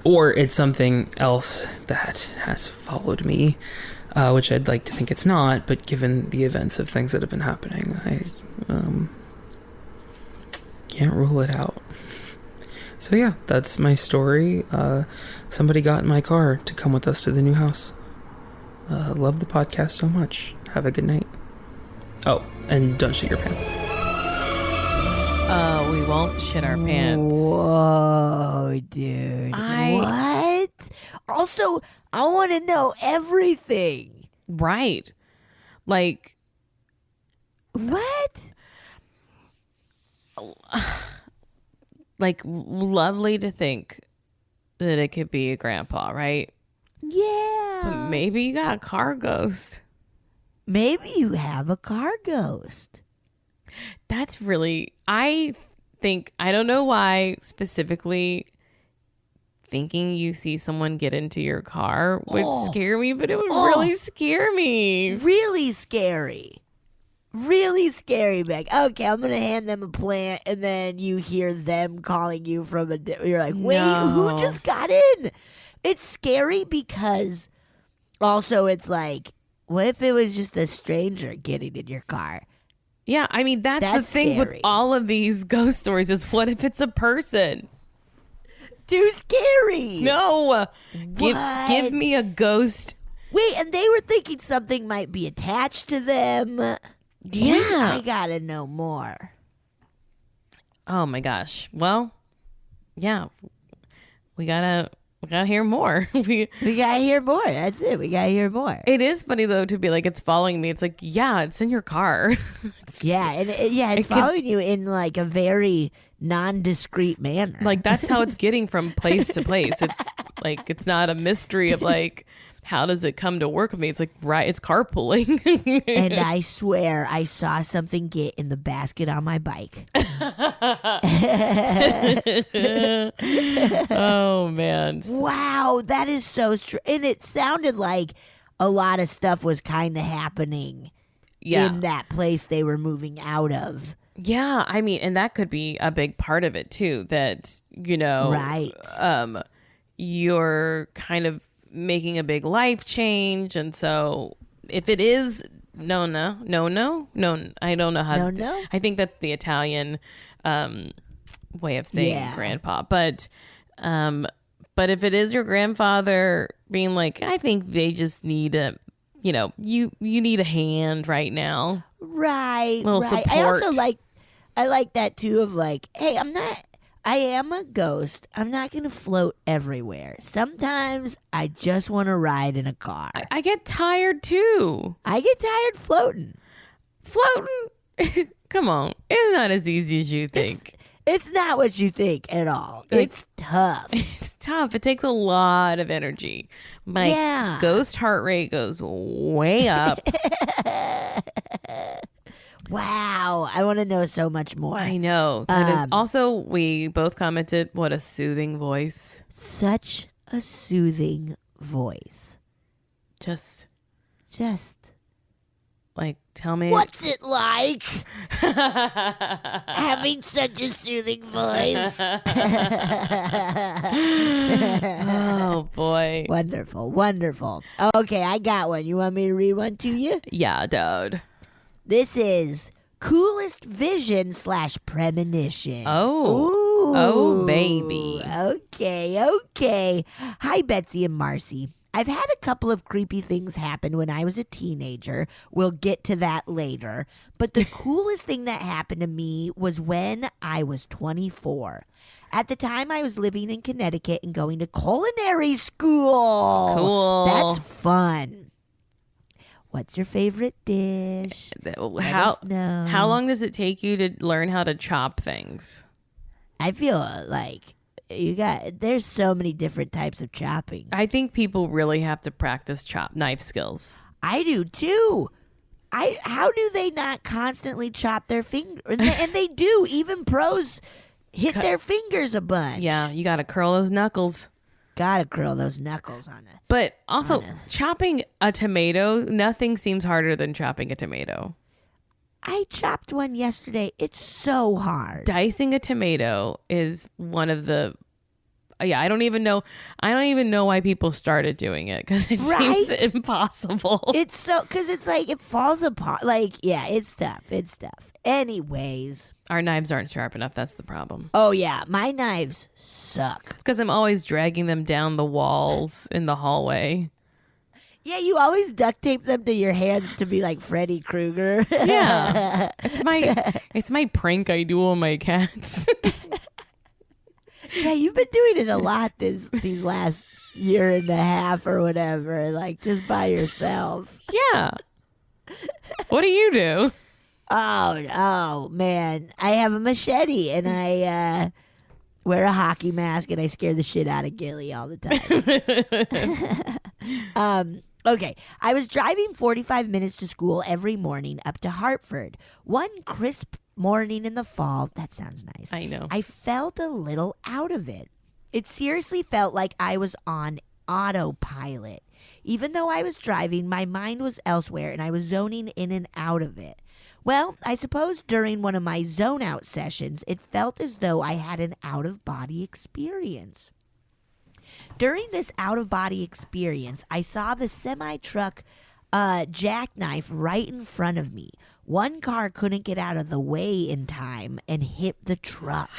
or it's something else that has followed me, which I'd like to think it's not, but given the events of things that have been happening, I can't rule it out. So yeah, that's my story. Somebody got in my car to come with us to the new house. Love the podcast so much. Have a good night. Oh, and don't shit your pants. We won't shit our pants. Whoa, dude. What? Also, I want to know everything. Right. Like. What? Like, lovely to think that it could be a grandpa, right? Yeah. But maybe you got a car ghost. Maybe you have a car ghost. That's really, I don't know why specifically thinking you see someone get into your car would scare me, but it would really scare me. Really scary. Really scary, Meg. Okay, I'm going to hand them a plant, and then you hear them calling you from you're like, wait, who just got in? It's scary because also it's like, what if it was just a stranger getting in your car? Yeah, I mean, that's the thing scary. with all of these ghost stories is what if it's a person? Too scary. No. Give me a ghost. Wait, and they were thinking something might be attached to them. Yeah. I gotta know more. Oh my gosh. Well, yeah. We gotta hear more. we gotta hear more. That's it. We gotta hear more. It is funny though to be like it's following me. It's like, yeah, it's in your car. It's following you in like a very non-discreet manner. Like that's how it's getting from place to place. It's like it's not a mystery of like how does it come to work with me? It's like, right, it's carpooling. And I swear I saw something get in the basket on my bike. Oh, man. Wow, that is so strange. And it sounded like a lot of stuff was kind of happening in that place they were moving out of. Yeah, I mean, and that could be a big part of it, too, that, you know, right. You're kind of making a big life change, and so if it is I don't know how I think that's the Italian way of saying grandpa, but if it is your grandfather being like, I think they just need a, you know, you need a hand right now, right? Little support. I also I like that too of like, hey, I am a ghost. I'm not going to float everywhere. Sometimes I just want to ride in a car. I get tired too. I get tired floating. Come on. It's not as easy as you think. It's not what you think at all. Like, it's tough. It's tough. It takes a lot of energy. My ghost heart rate goes way up. Wow, I want to know so much more. I know. That is also, we both commented, what a soothing voice. Such a soothing voice. Just like, tell me. What's it like having such a soothing voice? Oh, boy. Wonderful. Okay, I got one. You want me to read one to you? Yeah, dude. This is coolest vision / premonition. Oh, baby. Okay. Hi, Betsy and Marcy. I've had a couple of creepy things happen when I was a teenager. We'll get to that later. But the coolest thing that happened to me was when I was 24. At the time, I was living in Connecticut and going to culinary school. Cool. That's fun. What's your favorite dish? How long does it take you to learn how to chop things? I feel like there's so many different types of chopping. I think people really have to practice knife skills. I do too. How do they not constantly chop their fingers? And they do. Even pros hit their fingers a bunch. Yeah, you got to curl those knuckles. Gotta curl those knuckles on it. But also, chopping a tomato, nothing seems harder than chopping a tomato. I chopped one yesterday. It's so hard. Dicing a tomato is one of the I don't even know why people started doing it, because it seems impossible. It's so, because it's like it falls apart. Like, yeah, it's tough. Anyways, our knives aren't sharp enough. That's the problem. Oh yeah, my knives suck. It's because I'm always dragging them down the walls in the hallway. Yeah, you always duct tape them to your hands to be like Freddy Krueger. Yeah, it's my prank I do on my cats. Yeah, you've been doing it a lot these last year and a half or whatever, like just by yourself. Yeah. What do you do? Oh man, I have a machete and I wear a hockey mask and I scare the shit out of Gilly all the time. Okay, I was driving 45 minutes to school every morning up to Hartford. One crisp morning in the fall, that sounds nice. I know. I felt a little out of it. It seriously felt like I was on autopilot. Even though I was driving, my mind was elsewhere and I was zoning in and out of it. Well, I suppose during one of my zone out sessions, it felt as though I had an out-of-body experience. During this out-of-body experience, I saw the semi-truck jackknife right in front of me. One car couldn't get out of the way in time and hit the truck.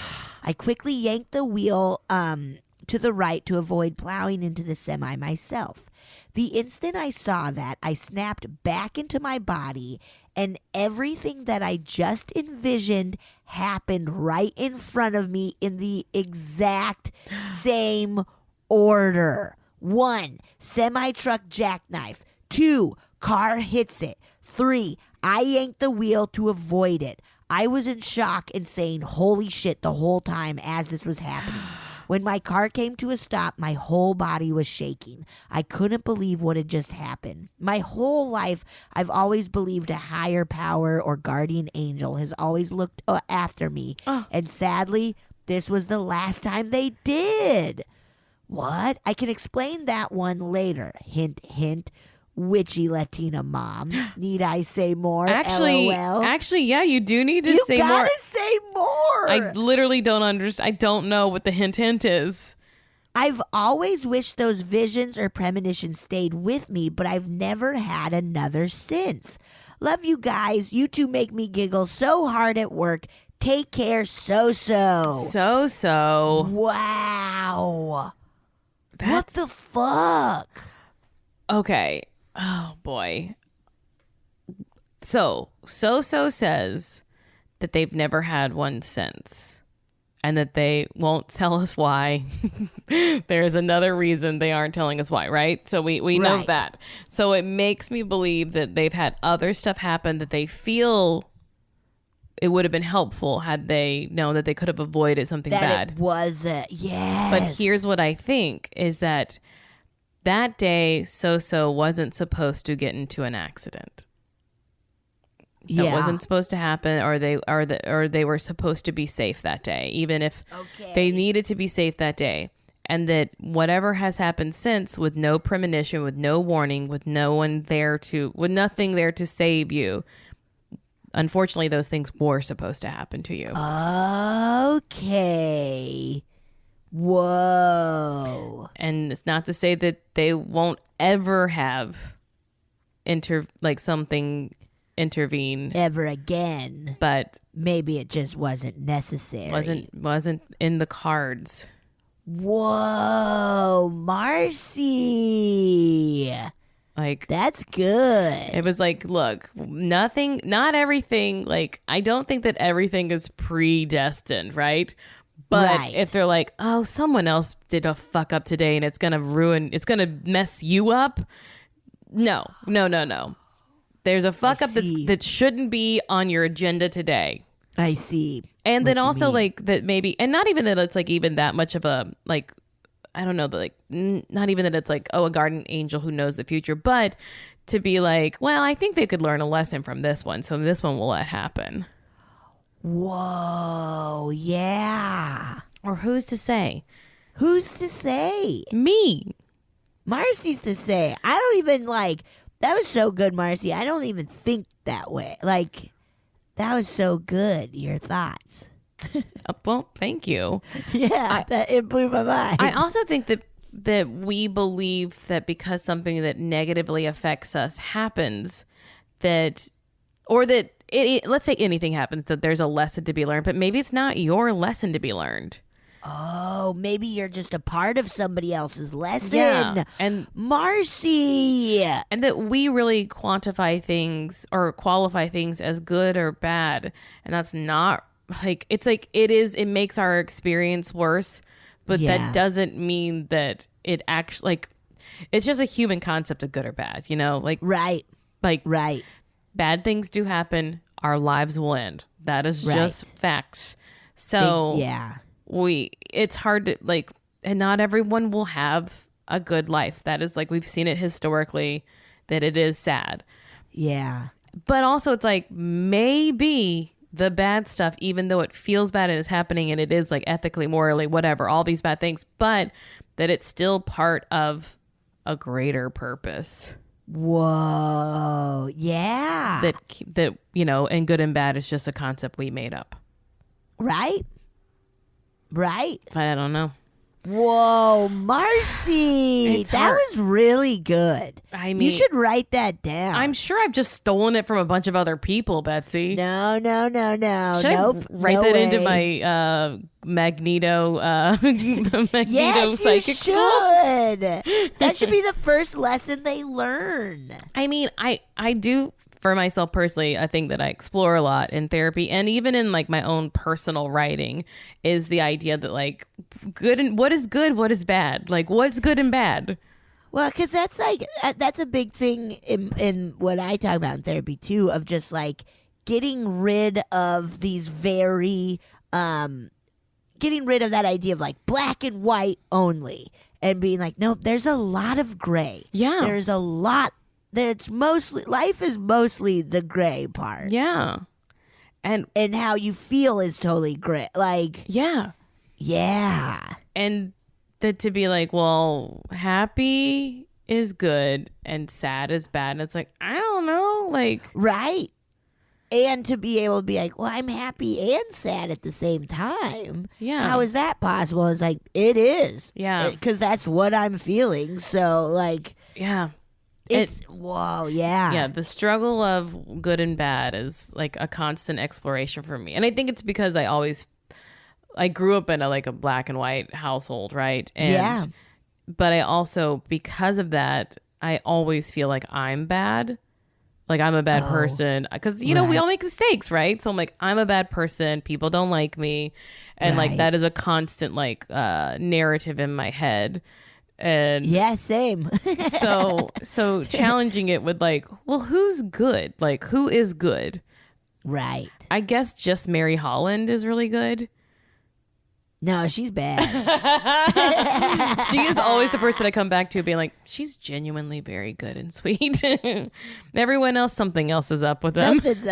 I quickly yanked the wheel to the right to avoid plowing into the semi myself. The instant I saw that, I snapped back into my body, and everything that I just envisioned happened right in front of me in the exact same order. 1, semi-truck jackknife. 2, car hits it. 3, I yanked the wheel to avoid it. I was in shock and saying, holy shit, the whole time as this was happening. When my car came to a stop, my whole body was shaking. I couldn't believe what had just happened. My whole life, I've always believed a higher power or guardian angel has always looked after me. And sadly, this was the last time they did. What? I can explain that one later. Hint, hint. Witchy Latina mom. Need I say more? Actually, LOL. Yeah, you do need to say more. You gotta say more. I literally don't understand. I don't know what the hint is. I've always wished those visions or premonitions stayed with me, but I've never had another since. Love you guys. You two make me giggle so hard at work. Take care, SoSo. SoSo. Wow. What the fuck? Okay. Oh, boy. So, SoSo says that they've never had one since, and that they won't tell us why. There's another reason they aren't telling us why, right? So we know that. So it makes me believe that they've had other stuff happen that they feel it would have been helpful had they known that they could have avoided something bad. It was, yes. But here's what I think is that day, SoSo wasn't supposed to get into an accident. Yeah. That wasn't supposed to happen, or they were supposed to be safe that day, even if they needed to be safe that day. And that whatever has happened since, with no premonition, with no warning, with nothing there to save you, unfortunately, those things were supposed to happen to you. Okay. Whoa. And it's not to say that they won't ever have something intervene ever again, but maybe it just wasn't necessary. Wasn't in the cards. Whoa, Marcy. Like, that's good. It was like, look, not everything, like, I don't think that everything is predestined, right? But if they're like, oh, someone else did a fuck up today and it's going to mess you up. No. There's a fuck up that shouldn't be on your agenda today. I see. And then also like that maybe, and not even that it's like even that much of a, like, I don't know, like, not even that it's like, oh, a guardian angel who knows the future, but to be like, well, I think they could learn a lesson from this one. So this one will let happen. Whoa, yeah. Or who's to say? Who's to say? Me. Marcy's to say. I don't even that was so good, Marcy. I don't even think that way. Like, that was so good, your thoughts. Well, thank you. Yeah, it blew my mind. I also think that we believe that because something that negatively affects us happens, let's say anything happens, that there's a lesson to be learned, but maybe it's not your lesson to be learned. Oh, maybe you're just a part of somebody else's lesson. Yeah, and Marcy. And that we really quantify things or qualify things as good or bad. And that's not like, it's like it makes our experience worse, but that doesn't mean that it actually, like, it's just a human concept of good or bad, you know? Like, Right. Bad things do happen. Our lives will end. That is just facts. So it's hard to, like, and not everyone will have a good life. That is, like, we've seen it historically, that it is sad. Yeah. But also it's like, maybe the bad stuff, even though it feels bad and is happening and it is, like, ethically, morally, whatever, all these bad things, but that it's still part of a greater purpose. Whoa. Yeah. That, you know, and good and bad is just a concept we made up. Right. I don't know. Whoa, Marcy. That was really good. I mean, you should write that down. I'm sure I've just stolen it from a bunch of other people, Betsy. No. Should I write that into my Magneto yes, psychic school? You should. That should be the first lesson they learn. I mean, I do, for myself personally, I think that I explore a lot in therapy and even in, like, my own personal writing, is the idea that, like, good and what is good, what is bad, like, what's good and bad. Well, because that's a big thing in what I talk about in therapy too, of just, like, getting rid of these getting rid of that idea of, like, black and white only, and being like, no, there's a lot of gray. Yeah, there's a lot. That's mostly, life is mostly the gray part. Yeah. And how you feel is totally gray. Like, yeah. And that to be like, well, happy is good and sad is bad. And it's like, I don't know. Like, right. And to be able to be like, well, I'm happy and sad at the same time. Yeah. How is that possible? It's like, it is. Yeah. Because that's what I'm feeling. So, like, yeah. Whoa, yeah. Yeah, the struggle of good and bad is, like, a constant exploration for me. And I think it's because I grew up in a black and white household, right? And but I also, because of that, I always feel like I'm bad. Like, I'm a bad person. Because, you know, we all make mistakes, right? So I'm like, I'm a bad person. People don't like me. And, like, that is a constant, like, narrative in my head. And yeah, same. so challenging it with, like, well, who's good? Like, who is good? Right. I guess just Mary Holland is really good. No, she's bad. She is always the person I come back to being like, she's genuinely very good and sweet. Everyone else, something else is up with them. Something's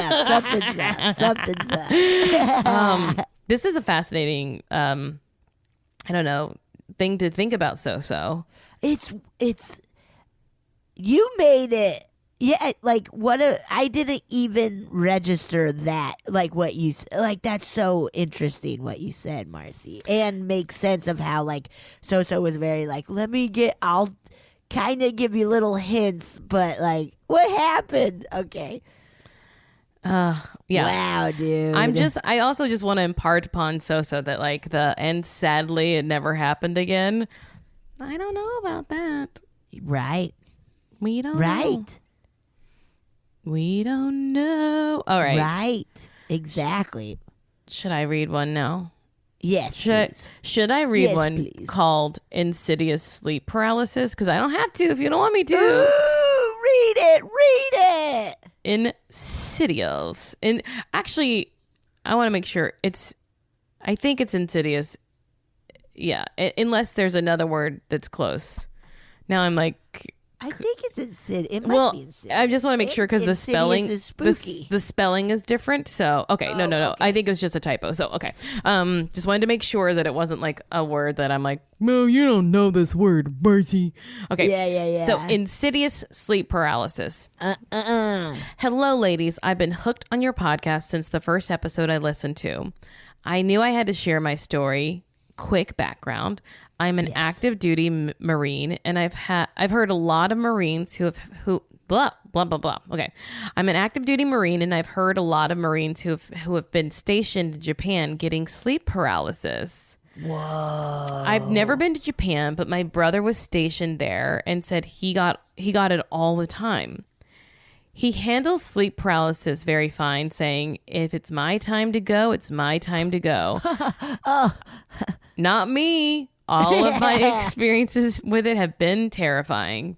up. This is a fascinating, I don't know, thing to think about, SoSo. It's you made it. Yeah, like, I didn't even register that, like, what you, like, that's so interesting what you said, Marcy, and makes sense of how, like, SoSo was very, like, I'll kind of give you little hints, but, like, what happened? Okay. Yeah. Wow, dude. I also just want to impart upon SoSo that, like, and sadly it never happened again. I don't know about that. Right. We don't know. We don't know. All right. Right. Exactly. Should I read one now? Yes. Should I read one called Insidious Sleep Paralysis? Because I don't have to if you don't want me to. Ooh, read it. Insidious. Actually, I want to make sure I think it's insidious. Yeah. Unless there's another word that's close. Now I'm like, I think it's insidious. It must be insidious. I just want to make sure because the spelling is spooky. The spelling is different. So okay, no. Okay. I think it was just a typo. So okay, just wanted to make sure that it wasn't like a word that I'm like, no, you don't know this word, Bertie. Okay, yeah. So insidious sleep paralysis. Hello, ladies. I've been hooked on your podcast since the first episode I listened to. I knew I had to share my story. Quick background. I'm an active duty Marine, and I've heard a lot of Marines who blah blah blah blah. Okay, I'm an active duty Marine, and I've heard a lot of Marines who have been stationed in Japan getting sleep paralysis. Whoa! I've never been to Japan, but my brother was stationed there and said he got it all the time. He handles sleep paralysis very fine, saying, "If it's my time to go, it's my time to go." Not me. All of my experiences with it have been terrifying.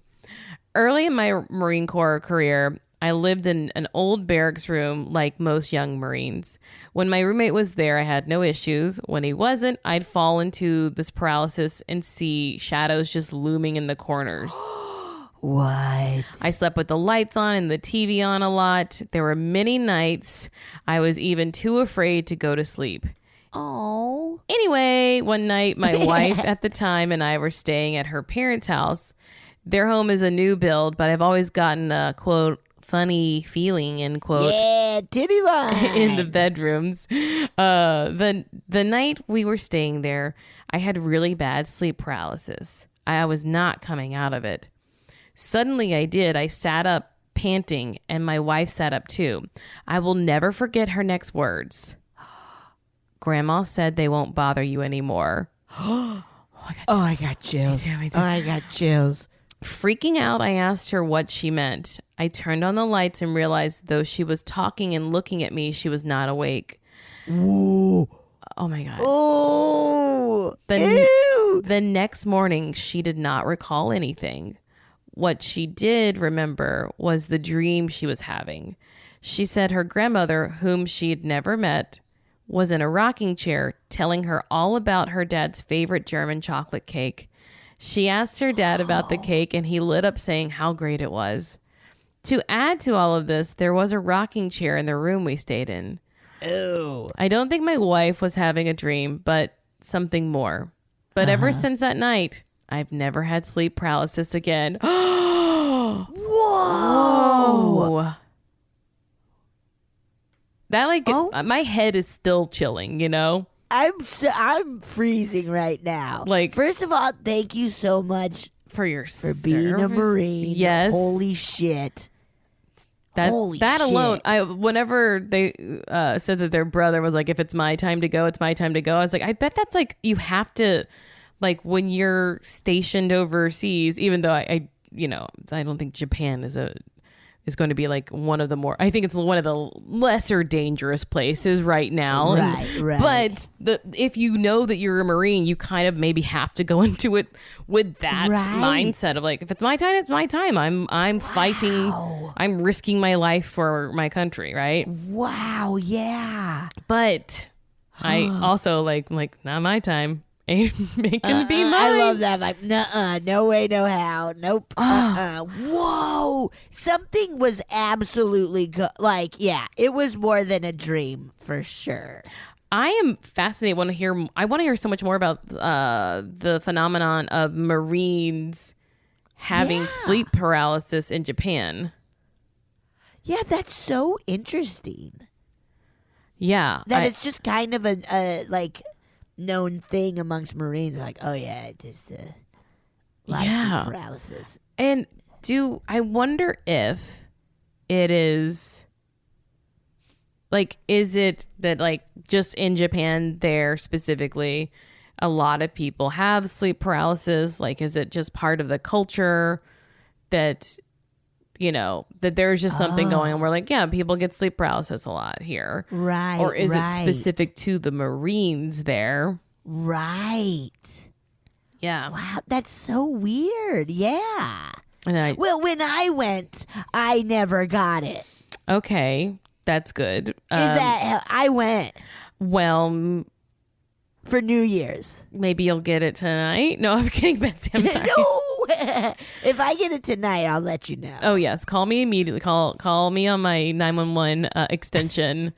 Early in my Marine Corps career, I lived in an old barracks room like most young Marines. When my roommate was there, I had no issues. When he wasn't, I'd fall into this paralysis and see shadows just looming in the corners. What? I slept with the lights on and the TV on a lot. There were many nights I was even too afraid to go to sleep. Oh. Anyway, one night, my wife at the time and I were staying at her parents' house. Their home is a new build, but I've always gotten a, quote, funny feeling, end quote. Yeah, titty line. In the bedrooms. The night we were staying there, I had really bad sleep paralysis. I was not coming out of it. Suddenly I did. I sat up panting, and my wife sat up too. I will never forget her next words. Grandma said they won't bother you anymore. I got chills. Me too. Oh, I got chills. Freaking out, I asked her what she meant. I turned on the lights and realized though she was talking and looking at me, she was not awake. Whoa. Oh my God. Oh. Ew. The next morning, she did not recall anything. What she did remember was the dream she was having. She said her grandmother, whom she had never met, was in a rocking chair telling her all about her dad's favorite German chocolate cake. She asked her dad about the cake, and he lit up saying how great it was. To add to all of this, there was a rocking chair in the room we stayed in. Ew. I don't think my wife was having a dream, but something more. But ever since that night, I've never had sleep paralysis again. Whoa. Whoa. That my head is still chilling, you know? I'm freezing right now. Like, first of all, thank you so much for being a Marine. Yes. Holy shit. Holy that shit. alone, whenever they said that their brother was like, if it's my time to go, it's my time to go. I was like, I bet that's like, you have to, like when you're stationed overseas, even though I don't think Japan is going to be like one of the more, I think it's one of the lesser dangerous places right now. Right. But if you know that you're a Marine, you kind of maybe have to go into it with that mindset of like, if it's my time, it's my time. I'm fighting. I'm risking my life for my country. Right. Wow. Yeah. But I also like not my time. Ain't gonna be mine. I love that. Like, nuh-uh, no way, no how. Nope. Whoa. Something was absolutely like, yeah, it was more than a dream for sure. I am fascinated. I want to hear so much more about the phenomenon of Marines having sleep paralysis in Japan. Yeah, that's so interesting. Yeah. That it's just kind of a like known thing amongst Marines, like, oh yeah, just a lot of sleep paralysis. And I wonder if it is like, is it that like just in Japan there specifically, a lot of people have sleep paralysis? Like, is it just part of the culture that, that there's just something going on where like, yeah, people get sleep paralysis a lot here. Right. Or is it specific to the Marines there? Right. Yeah. Wow, that's so weird. Yeah. And well, when I went, I never got it. Okay, that's good. Is that I went? Well, for New Year's. Maybe you'll get it tonight. No, I'm kidding, Betsy. I'm sorry. No. If I get it tonight, I'll let you know. Oh yes, call me immediately. Call me on my 911 extension.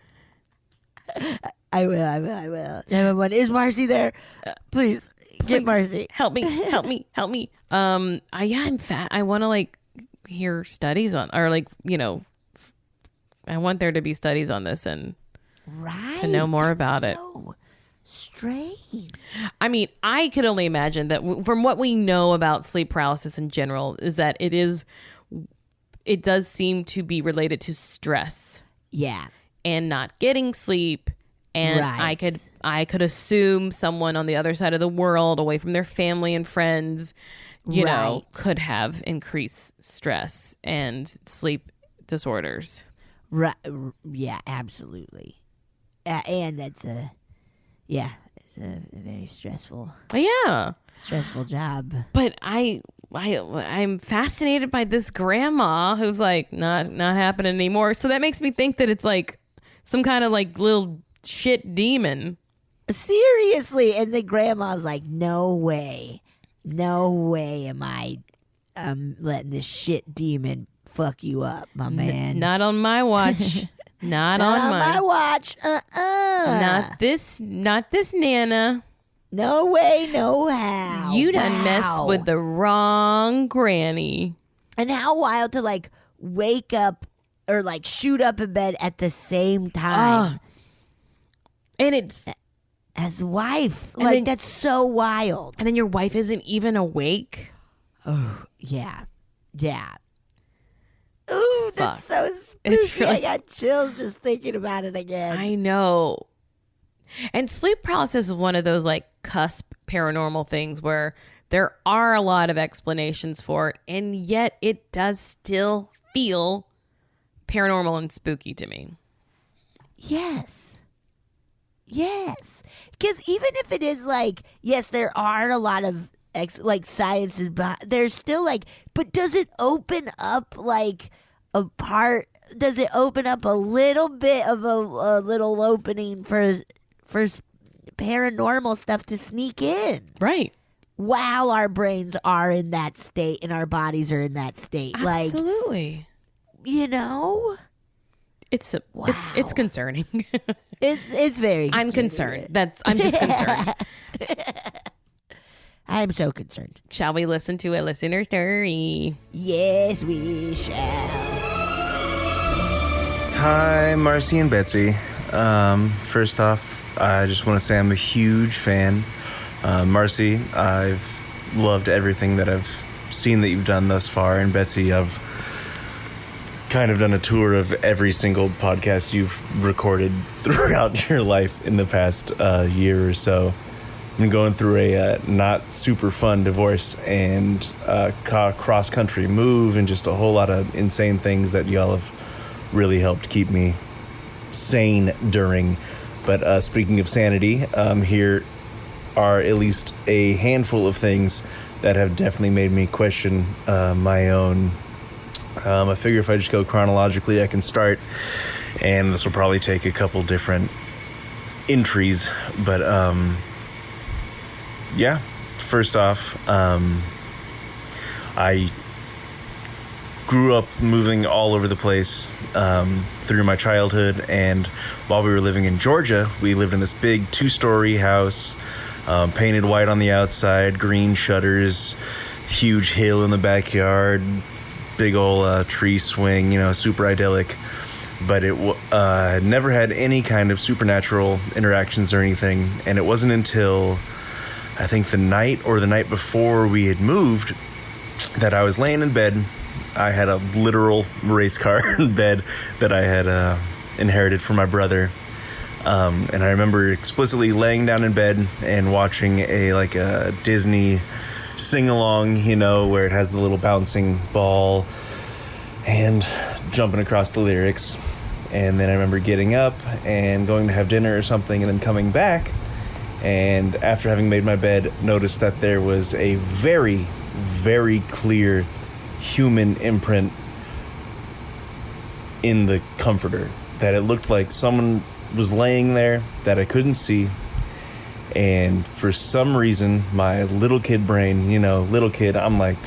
I will. 911. Is Marcy there? Please get Marcy. Help me. I'm fat. I want to like hear studies on, or like, I want there to be studies on this, and Right. to know more about it. So strange. I mean, I could only imagine that from what we know about sleep paralysis in general is that it does seem to be related to stress. Yeah. And not getting sleep. And right. I could assume someone on the other side of the world, away from their family and friends, you know, could have increased stress and sleep disorders. Right. Yeah, absolutely. And that's it's a very stressful job. But I'm fascinated by this grandma who's like not happening anymore. So that makes me think that it's like some kind of like little shit demon. Seriously. And the grandma's like, no way am I letting this shit demon fuck you up, my man. Not on my watch. Not on my watch. Not this Nana. No way, no how. You done messed with the wrong granny. And how wild to like wake up or like shoot up in bed at the same time. And it's as wife. Like that's so wild. And then your wife isn't even awake. Oh, yeah. Yeah. Ooh, that's so spooky. It's really, I got chills just thinking about it again. I know. And sleep paralysis is one of those like cusp paranormal things where there are a lot of explanations for it, and yet it does still feel paranormal and spooky to me. Yes. Because even if it is like, yes, there are a lot of like sciences, but there's still like, but does it open up like a part? Does it open up a little bit of a little opening for paranormal stuff to sneak in? Right. While our brains are in that state and our bodies are in that state. Absolutely. Like, you know? It's concerning. It's very concerning. I'm concerned. I'm just concerned. I am so concerned. Shall we listen to a listener story? Yes, we shall. Hi, Marcy and Betsy. First off, I just want to say I'm a huge fan. Marcy, I've loved everything that I've seen that you've done thus far. And Betsy, I've kind of done a tour of every single podcast you've recorded throughout your life in the past year or so. I'm going through a not super fun divorce and cross-country move and just a whole lot of insane things that y'all have really helped keep me sane during. But speaking of sanity, here are at least a handful of things that have definitely made me question my own. I figure if I just go chronologically, I can start, and this will probably take a couple different entries, but yeah, first off, I grew up moving all over the place through my childhood, and while we were living in Georgia, we lived in this big 2-story house, painted white on the outside, green shutters, huge hill in the backyard, big old tree swing, super idyllic. But it never had any kind of supernatural interactions or anything, and it wasn't until I think the night or the night before we had moved that I was laying in bed. I had a literal race car bed that I had inherited from my brother. And I remember explicitly laying down in bed and watching a Disney sing-along, where it has the little bouncing ball and jumping across the lyrics. And then I remember getting up and going to have dinner or something and then coming back. And after having made my bed, noticed that there was a very, very clear human imprint in the comforter. That it looked like someone was laying there that I couldn't see. And for some reason, my little kid brain, little kid, I'm like,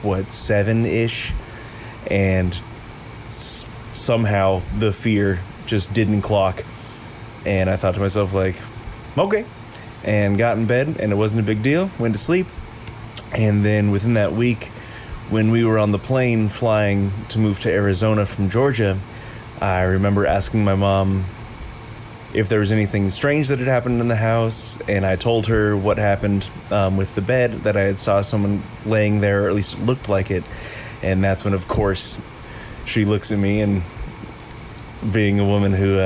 7-ish? And somehow the fear just didn't clock. And I thought to myself, okay. And got in bed, and it wasn't a big deal. Went to sleep. And then within that week, when we were on the plane flying to move to Arizona from Georgia, I remember asking my mom, if there was anything strange that had happened in the house, and I told her what happened with the bed, that I had saw someone laying there, or at least it looked like it. And that's when, of course, she looks at me, and being a woman who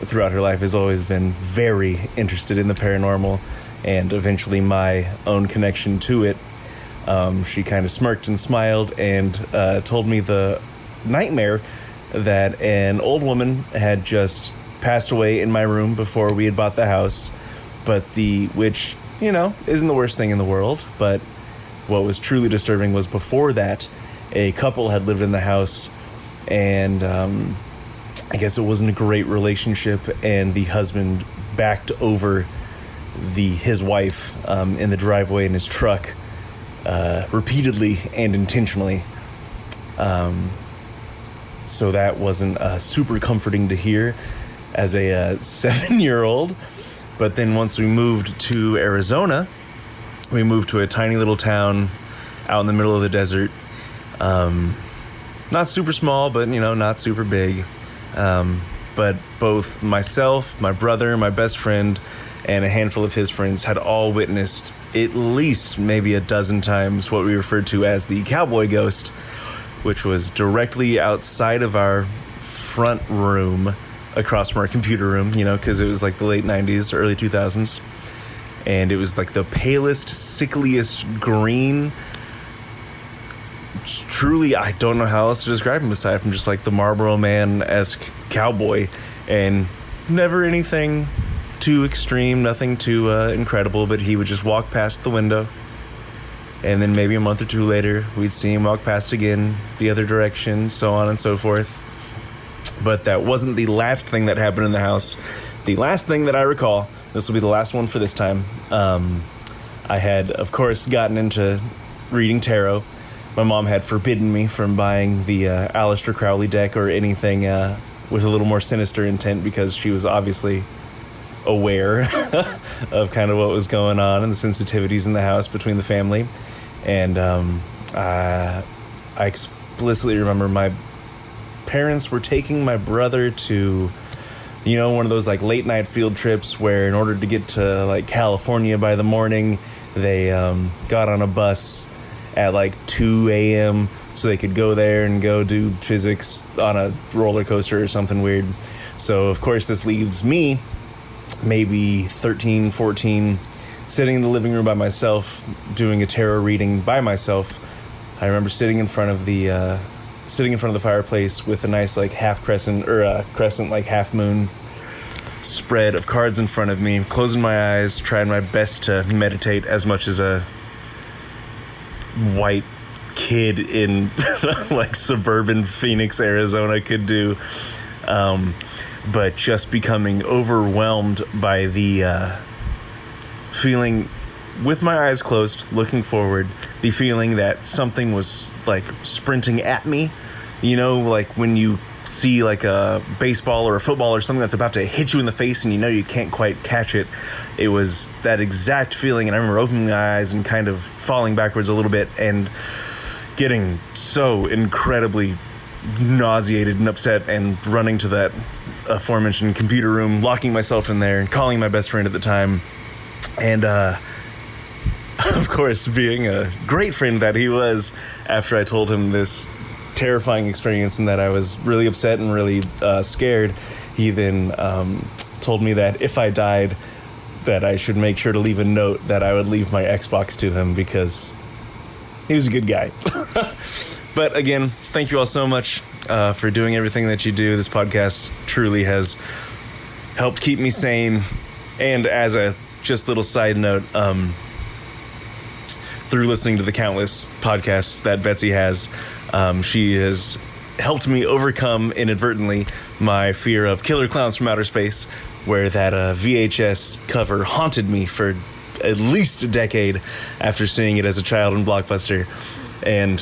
throughout her life has always been very interested in the paranormal and eventually my own connection to it, she kind of smirked and smiled and told me the nightmare that an old woman had just passed away in my room before we had bought the house, which, isn't the worst thing in the world, but what was truly disturbing was before that, a couple had lived in the house, and I guess it wasn't a great relationship, and the husband backed over his wife in the driveway in his truck repeatedly and intentionally. So that wasn't super comforting to hear as a 7-year-old. But then once we moved to Arizona, we moved to a tiny little town out in the middle of the desert. Not super small, but, not super big. But both myself, my brother, my best friend, and a handful of his friends had all witnessed at least maybe a dozen times what we referred to as the Cowboy ghost, which was directly outside of our front room, across from our computer room, because it was like the late 90s, early 2000s. And it was like the palest, sickliest green. Truly, I don't know how else to describe him aside from just like the Marlboro Man-esque cowboy. And never anything too extreme, nothing too incredible, but he would just walk past the window. And then maybe a month or two later, we'd see him walk past again, the other direction, so on and so forth. But that wasn't the last thing that happened in the house. The last thing that I recall, this will be the last one for this time, I had, of course, gotten into reading tarot. My mom had forbidden me from buying the Aleister Crowley deck or anything with a little more sinister intent, because she was obviously aware of kind of what was going on and the sensitivities in the house between the family. And I explicitly remember my parents were taking my brother to, one of those like late night field trips where in order to get to like California by the morning, they got on a bus at like 2 a.m. so they could go there and go do physics on a roller coaster or something weird. So of course this leaves me, maybe 13, 14, sitting in the living room by myself, doing a tarot reading by myself. I remember sitting in front of the fireplace with a nice like half crescent or a crescent like half moon spread of cards in front of me, closing my eyes, trying my best to meditate as much as a white kid in like suburban Phoenix, Arizona could do. But just becoming overwhelmed by the feeling, with my eyes closed, looking forward, the feeling that something was like sprinting at me. Like when you see like a baseball or a football or something that's about to hit you in the face and you can't quite catch it. It was that exact feeling, and I remember opening my eyes and kind of falling backwards a little bit and getting so incredibly nauseated and upset and running to that aforementioned computer room, locking myself in there and calling my best friend at the time. And of course, being a great friend that he was, after I told him this terrifying experience and that I was really upset and really scared, he then told me that if I died, that I should make sure to leave a note that I would leave my Xbox to him, because he was a good guy. But again, thank you all so much for doing everything that you do. This podcast truly has helped keep me sane. And as a just little side note, through listening to the countless podcasts that Betsy has, she has helped me overcome inadvertently my fear of Killer Clowns from Outer Space, where that VHS cover haunted me for at least a decade after seeing it as a child in Blockbuster. And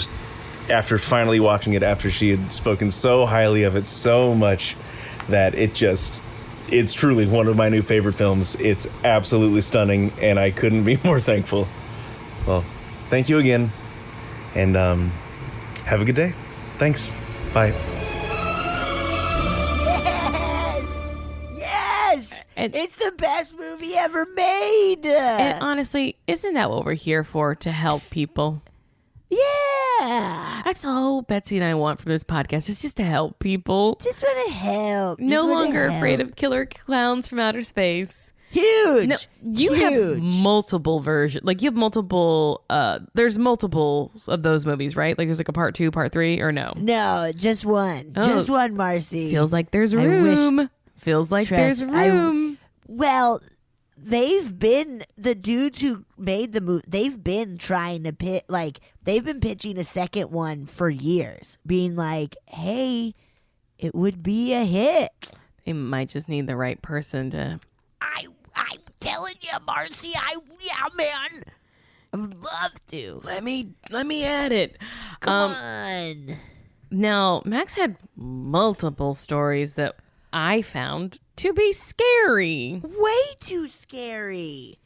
after finally watching it, after she had spoken so highly of it so much, that it's truly one of my new favorite films. It's absolutely stunning, and I couldn't be more thankful. Well, thank you again, and have a good day. Thanks. Bye. Yes! It's the best movie ever made. And honestly, isn't that what we're here for? To help people. Yeah. That's all Betsy and I want from this podcast. Is just to help people. Just want to help. No longer afraid of killer clowns from outer space. Huge. No, you have multiple versions. Like, you have multiple. There's multiples of those movies, right? Like, there's like a part 2, part 3, or no? No, just one. Oh. Just one, Marcy. Feels like there's room. Feels like there's room. Well, the dudes who made the movie, they've been trying to they've been pitching a second one for years, being like, hey, it would be a hit. They might just need the right person to. I'm telling you, Marcy, yeah, man. I would love to. Let me add it. Come on. Now, Max had multiple stories that I found to be scary. Way too scary.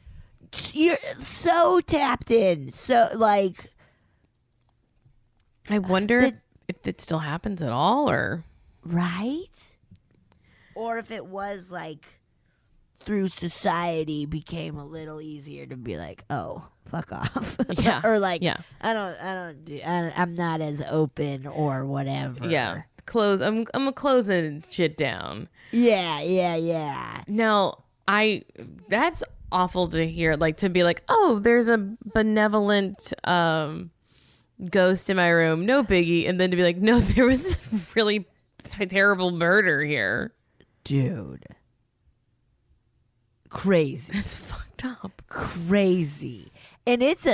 You're so tapped in. So, like, I wonder if it still happens at all, or right? Or if it was like through society became a little easier to be like, oh, fuck off. Yeah. Or like, yeah. I'm not as open or whatever. Yeah. I'm closing shit down. Yeah. No, that's awful to hear. Like, to be like, oh, there's a benevolent ghost in my room, no biggie, and then to be like, no, there was really terrible murder here. Dude. Crazy. That's fucked up. Crazy. And it's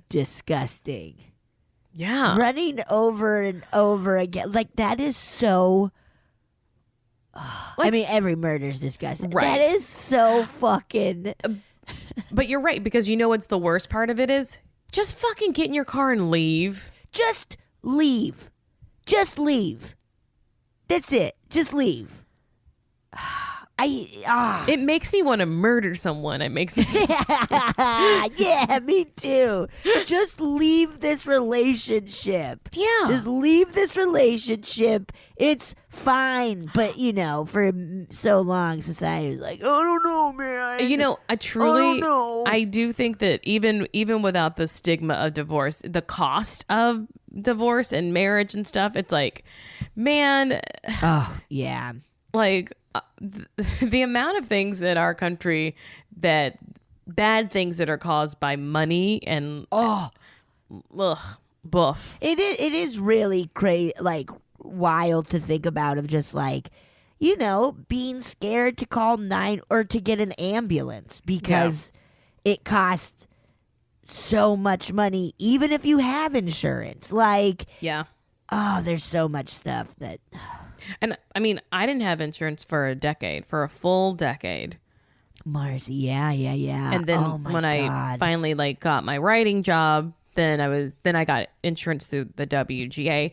disgusting. Yeah. Running over and over again. Like, that is so. I mean, every murder is disgusting. Right. That is so fucking. But you're right, because you know what's the worst part of it is? Just fucking get in your car and leave. Just leave. Just leave. That's it. Just leave. It makes me want to murder someone. It makes me. Yeah, me too. Just leave this relationship. Yeah. Just leave this relationship. It's fine. But, for so long, society was like, oh, I don't know, man. I truly, don't know. I do think that even without the stigma of divorce, the cost of divorce and marriage and stuff, it's like, man. Oh, yeah. Like, the amount of things in our country bad things that are caused by money and boof. It is really crazy, like, wild to think about, of just like, being scared to call 9 or to get an ambulance because it costs so much money, even if you have insurance. Like, there's so much stuff that. And I mean, I didn't have insurance for a full decade. Marcy, yeah. And then when I finally got my writing job, then I got insurance through the WGA.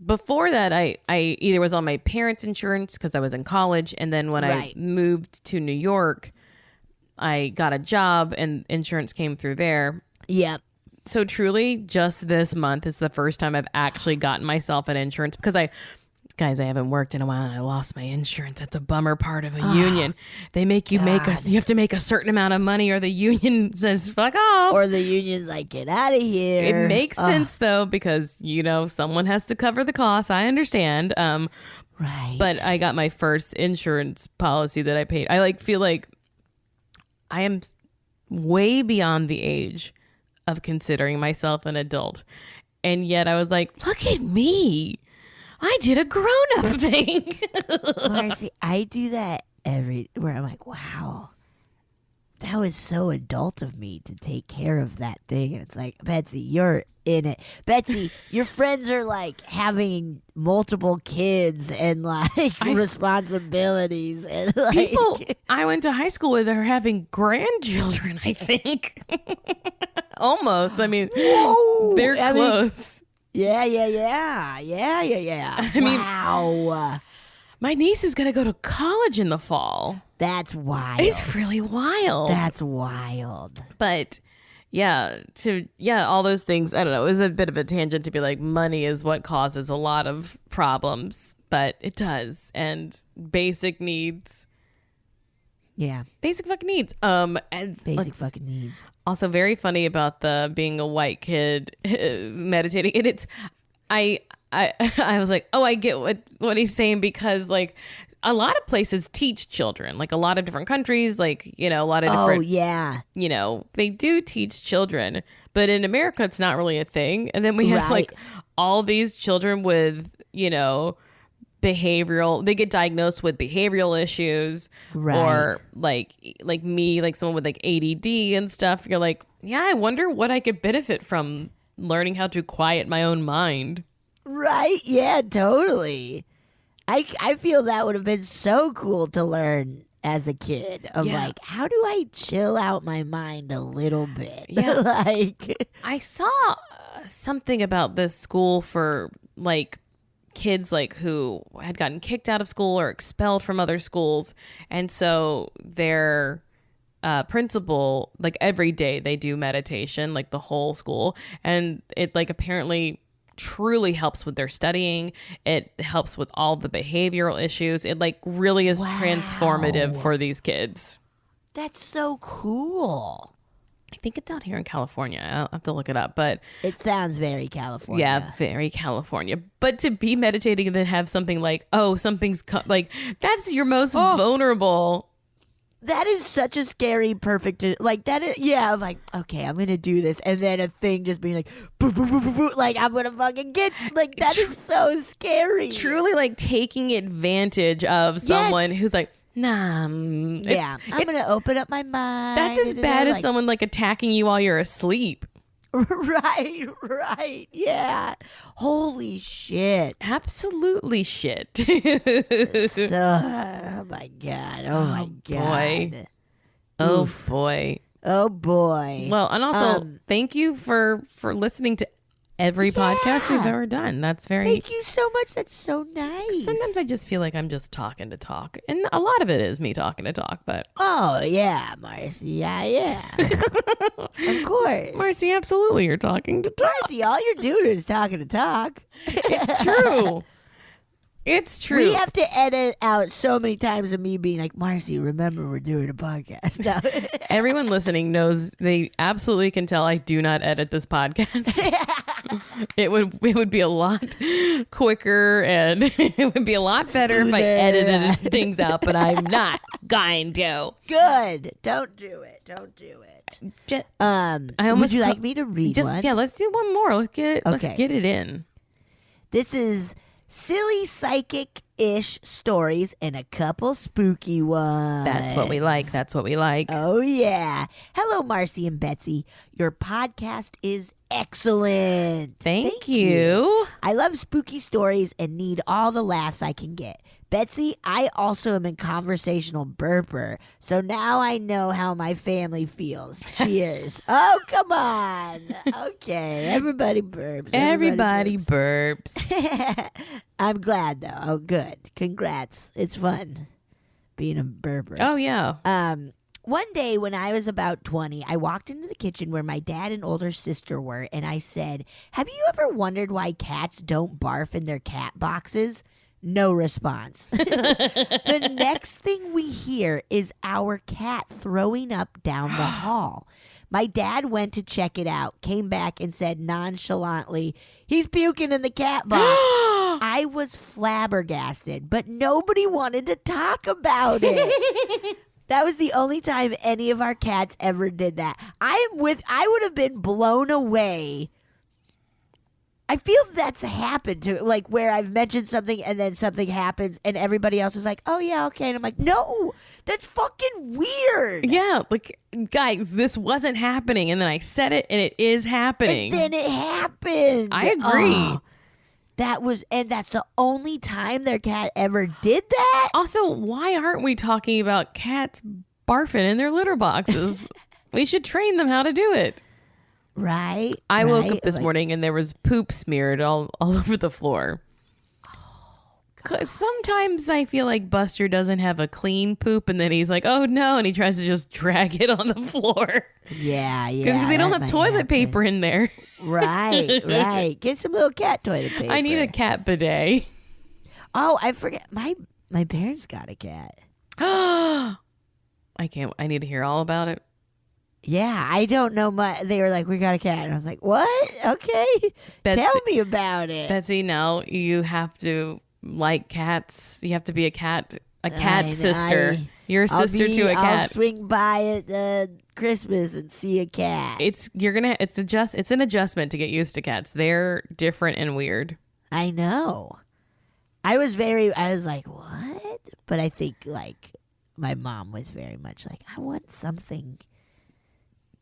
Before that, I either was on my parents' insurance because I was in college, and then when I moved to New York, I got a job and insurance came through there. Yep. So truly, just this month is the first time I've actually gotten myself an insurance because I haven't worked in a while and I lost my insurance. That's a bummer part of a union. They make you you have to make a certain amount of money or the union says fuck off. Or the union's like, get out of here. It makes sense though, because someone has to cover the costs. I understand. Right. But I got my first insurance policy that I paid. I feel like I am way beyond the age of considering myself an adult. And yet I was like, look at me. I did a grown-up thing. Marcy, I do that where I'm like, wow, that was so adult of me to take care of that thing. And it's like, Betsy, you're in it. Betsy, your friends are like having multiple kids and responsibilities. And people I went to high school with are having grandchildren, I think. Almost. I mean, whoa, they're close. Yeah. I mean, wow. My niece is going to go to college in the fall. That's wild. It's really wild. That's wild. But all those things. I don't know. It was a bit of a tangent to be like, money is what causes a lot of problems, but it does. And basic needs. Yeah. Basic fucking needs. And Basic fucking needs. Also very funny about the being a white kid meditating. And it's, I was like, oh, I get what he's saying, because like a lot of places teach children, like a lot of different countries, like, you know, a lot of different, you know, they do teach children, but in America, it's not really a thing. And then we have like all these children with, you know, they get diagnosed with behavioral issues, or like me, like someone with like ADD and stuff. You're like, yeah, I wonder what I could benefit from learning how to quiet my own mind. Right. Yeah, totally. I feel that would have been so cool to learn as a kid of like, how do I chill out my mind a little bit? Yeah. Like, I saw something about this school for like kids like who had gotten kicked out of school or expelled from other schools. And so their principal, like every day they do meditation, like the whole school. And it like apparently truly helps with their studying. It helps with all the behavioral issues. It like really is transformative for these kids. That's so cool. I think it's out here in California. I'll have to look it up, but it sounds very California. Yeah, very California. But to be meditating and then have something like, oh, something's like, that's your most vulnerable. That is such a scary, perfect, like that is, yeah, I'm like, okay, I'm going to do this. And then a thing just being like, boo, boo, boo, boo, boo, like I'm going to fucking get, like that is so scary. Truly like taking advantage of someone who's like, nah. I'm going to open up my mind. That's as bad as someone like attacking you while you're asleep. Right, yeah. Holy shit. Absolutely shit. Oh my god. Boy. Oh boy. Oh boy. Well, and also thank you for listening to every podcast we've ever done. That's very... Thank you so much. That's so nice. Sometimes I just feel like I'm just talking to talk. And a lot of it is me talking to talk, but... Oh, yeah, Marcy. Yeah. Of course. Marcy, absolutely. You're talking to talk. Marcy, all you're doing is talking to talk. It's true. It's true. We have to edit out so many times of me being like, Marcy, remember we're doing a podcast. No. Everyone listening knows, they absolutely can tell I do not edit this podcast. It would be a lot quicker and it would be a lot better if I edited things out, but I'm not going to. Good. Don't do it. Would you like me to read one? Yeah, let's do one more. Let's get it in. This is silly psychic-ish stories and a couple spooky ones. That's what we like. Oh, yeah. Hello, Marcy and Betsy. Your podcast is excellent. Thank you. I love spooky stories and need all the laughs I can get. Betsy, I also am a conversational burper, so now I know how my family feels. Cheers. Oh, come on. Okay, everybody burps. Everybody burps. I'm glad, though. Oh, good. Congrats. It's fun being a burper. Oh, yeah. One day when I was about 20, I walked into the kitchen where my dad and older sister were, and I said, have you ever wondered why cats don't barf in their cat boxes? No response. The next thing we hear is our cat throwing up down the hall. My dad went to check it out, came back and said nonchalantly, he's puking in the cat box. I was flabbergasted, but nobody wanted to talk about it. That was the only time any of our cats ever did that. I would have been blown away. I feel that's happened to, like, where I've mentioned something and then something happens and everybody else is like, oh, yeah, okay. And I'm like, no, that's fucking weird. Yeah, like, guys, this wasn't happening. And then I said it and it is happening. And then it happened. I agree. Oh, that's the only time their cat ever did that. Also, why aren't we talking about cats barfing in their litter boxes? We should train them how to do it. Right. I woke up this morning and there was poop smeared all over the floor. Oh, 'Cause sometimes I feel like Buster doesn't have a clean poop, and then he's like, "Oh no!" and he tries to just drag it on the floor. Yeah, Because they don't have toilet paper in there. Right, right. Get some little cat toilet paper. I need a cat bidet. Oh, I forget. My parents got a cat. I can't. I need to hear all about it. Yeah, I don't know much. They were like, "We got a cat," and I was like, "What? Okay, tell me about it." Betsy, no, you have to like cats. You have to be a cat sister. You're a sister to a cat. I'll swing by at Christmas and see a cat. It's an adjustment to get used to cats. They're different and weird. I know. I was like, what? But I think like my mom was very much like, I want something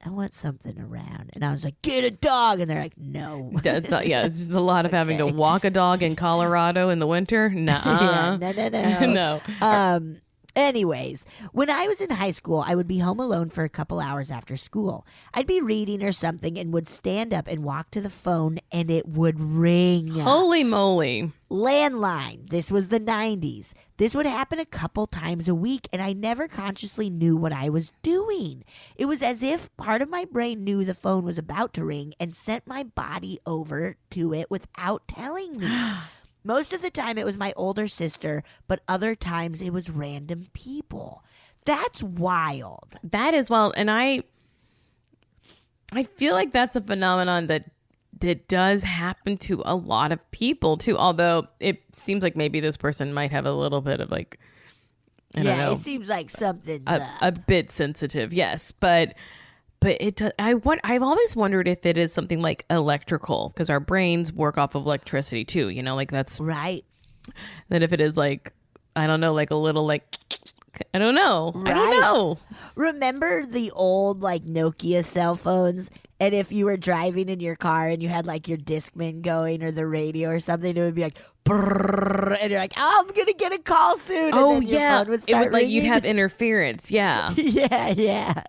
around. And I was like, get a dog. And they're like, no. Yeah, it's a lot of having to walk a dog in Colorado in the winter. Nuh-uh. Yeah, no. No. Anyways, when I was in high school, I would be home alone for a couple hours after school. I'd be reading or something and would stand up and walk to the phone and it would ring. Holy moly. Landline. This was the 90s. This would happen a couple times a week and I never consciously knew what I was doing. It was as if part of my brain knew the phone was about to ring and sent my body over to it without telling me. Most of the time it was my older sister, but other times it was random people. That's wild. That is wild. And I feel like that's a phenomenon that does happen to a lot of people too. Although it seems like maybe this person might have a little bit of like, I don't know. It seems like something's a bit sensitive. Yes. But I've always wondered if it is something like electrical, because our brains work off of electricity too, like that's right. That if it is like, I don't know, like a little like, I don't know. Right. I don't know. Remember the old like Nokia cell phones? And if you were driving in your car and you had like your Discman going or the radio or something, it would be like, brrr, and you're like, oh, I'm going to get a call soon. And then your phone would start ringing. You'd have interference. Yeah. Yeah.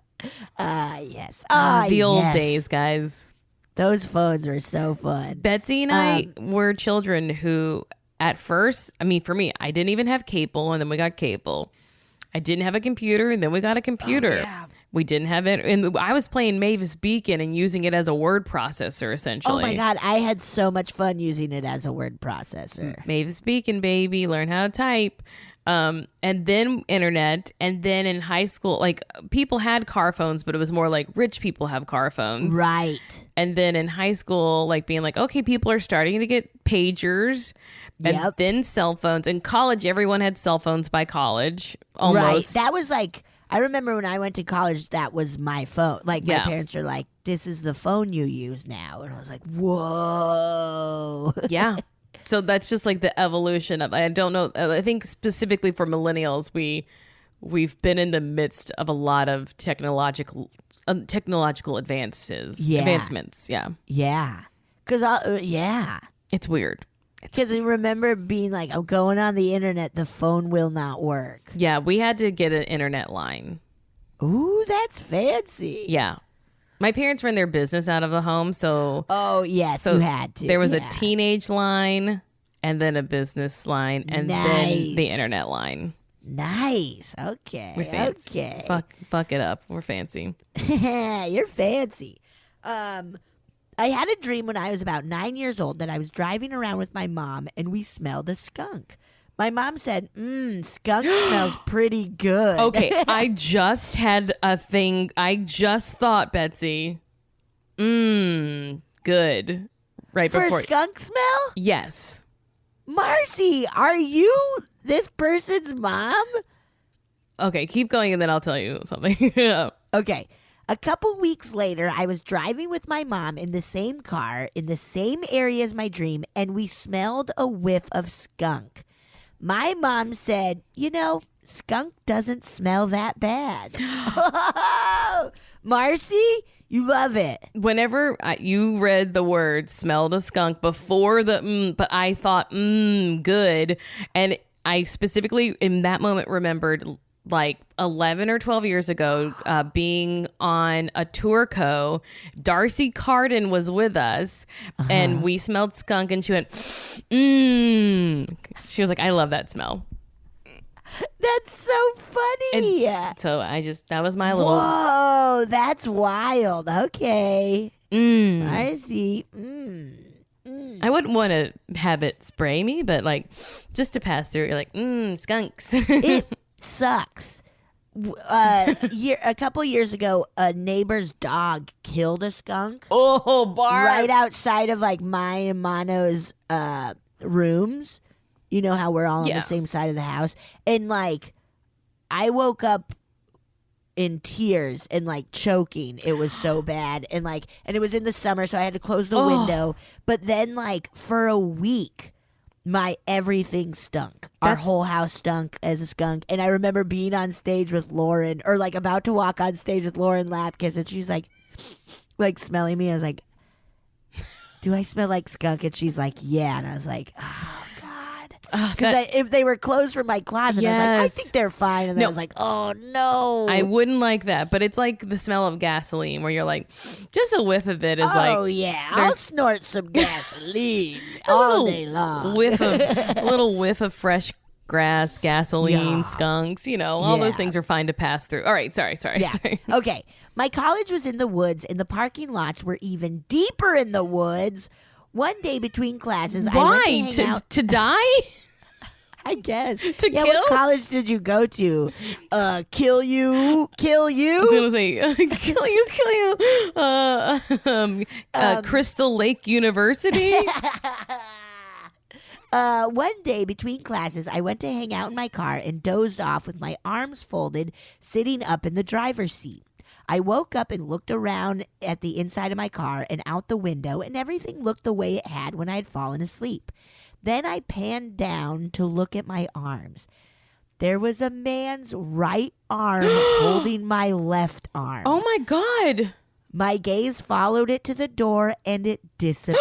Yes. The old yes. days, guys. Those phones were so fun. Betsy and I were children who, at first, I mean, for me, I didn't even have cable, and then we got cable. I didn't have a computer, and then we got a computer. Oh, yeah. We didn't have it, and I was playing Mavis Beacon and using it as a word processor, essentially. Oh my God, I had so much fun using it as a word processor. Mavis Beacon, baby, learn how to type. And then internet, and then in high school, like people had car phones, but it was more like rich people have car phones. Right. And then in high school, like being like, okay, people are starting to get pagers and then cell phones. In college, everyone had cell phones by college. Almost. Right. That was like, I remember when I went to college, that was my phone. Like my parents were like, this is the phone you use now. And I was like, whoa. Yeah. So that's just like the evolution of, I don't know, I think specifically for millennials, we've been in the midst of a lot of technological advances. Yeah. Advancements. Yeah. Yeah. It's weird. Because I remember being like, I'm going on the internet, the phone will not work. Yeah, we had to get an internet line. Ooh, that's fancy. Yeah. My parents ran their business out of the home, so... Oh, yes, you had to. There was a teenage line, and then a business line, and then the internet line. Nice. Okay. We're fancy. Okay. Fuck it up. We're fancy. You're fancy. I had a dream when I was about 9 years old that I was driving around with my mom and we smelled a skunk. My mom said, skunk smells pretty good. Okay, I just had a thing. I just thought, Betsy, good. Right For before. For skunk smell? Yes. Marcy, are you this person's mom? Okay, keep going and then I'll tell you something. Okay. A couple weeks later, I was driving with my mom in the same car in the same area as my dream, and we smelled a whiff of skunk. My mom said, skunk doesn't smell that bad. Marcy, you love it. Whenever you read the word smelled a skunk before but I thought, good. And I specifically in that moment remembered like 11 or 12 years ago, being on a tour Darcy Carden was with us, and we smelled skunk, and she went, She was like, I love that smell. That's so funny. So that was my little. Whoa, that's wild. Okay. I see. I wouldn't want to have it spray me, but like just to pass through, you're like, skunks. It sucks. A couple years ago, a neighbor's dog killed a skunk. Oh, Barb. Right outside of like mine and Mono's rooms. You know how we're all on the same side of the house. And like, I woke up in tears and like choking. It was so bad. And it was in the summer, so I had to close the window. But then like for a week, my everything stunk. Our whole house stunk as a skunk. And I remember being on stage with Lauren, or like about to walk on stage with Lauren Lapkus, and she's like smelling me. I was like, do I smell like skunk? And she's like, yeah. And I was like, oh God. Because if they were closed from my closet, I was like, I think they're fine. And then I was like, oh no. I wouldn't like that. But it's like the smell of gasoline, where you're like, just a whiff of it is like. Oh yeah, I'll snort some gasoline all day long. A little whiff of fresh grass, gasoline, skunks, all those things are fine to pass through. All right, sorry. Yeah. Sorry. Okay, my college was in the woods, and the parking lots were even deeper in the woods. One day between classes, I went to hang out. To die? I guess. To kill? What college did you go to? Kill you? I was gonna say kill you. Crystal Lake University. One day between classes, I went to hang out in my car and dozed off with my arms folded, sitting up in the driver's seat. I woke up and looked around at the inside of my car and out the window, and everything looked the way it had when I had fallen asleep. Then I panned down to look at my arms. There was a man's right arm holding my left arm. Oh my God. My gaze followed it to the door, and it disappeared.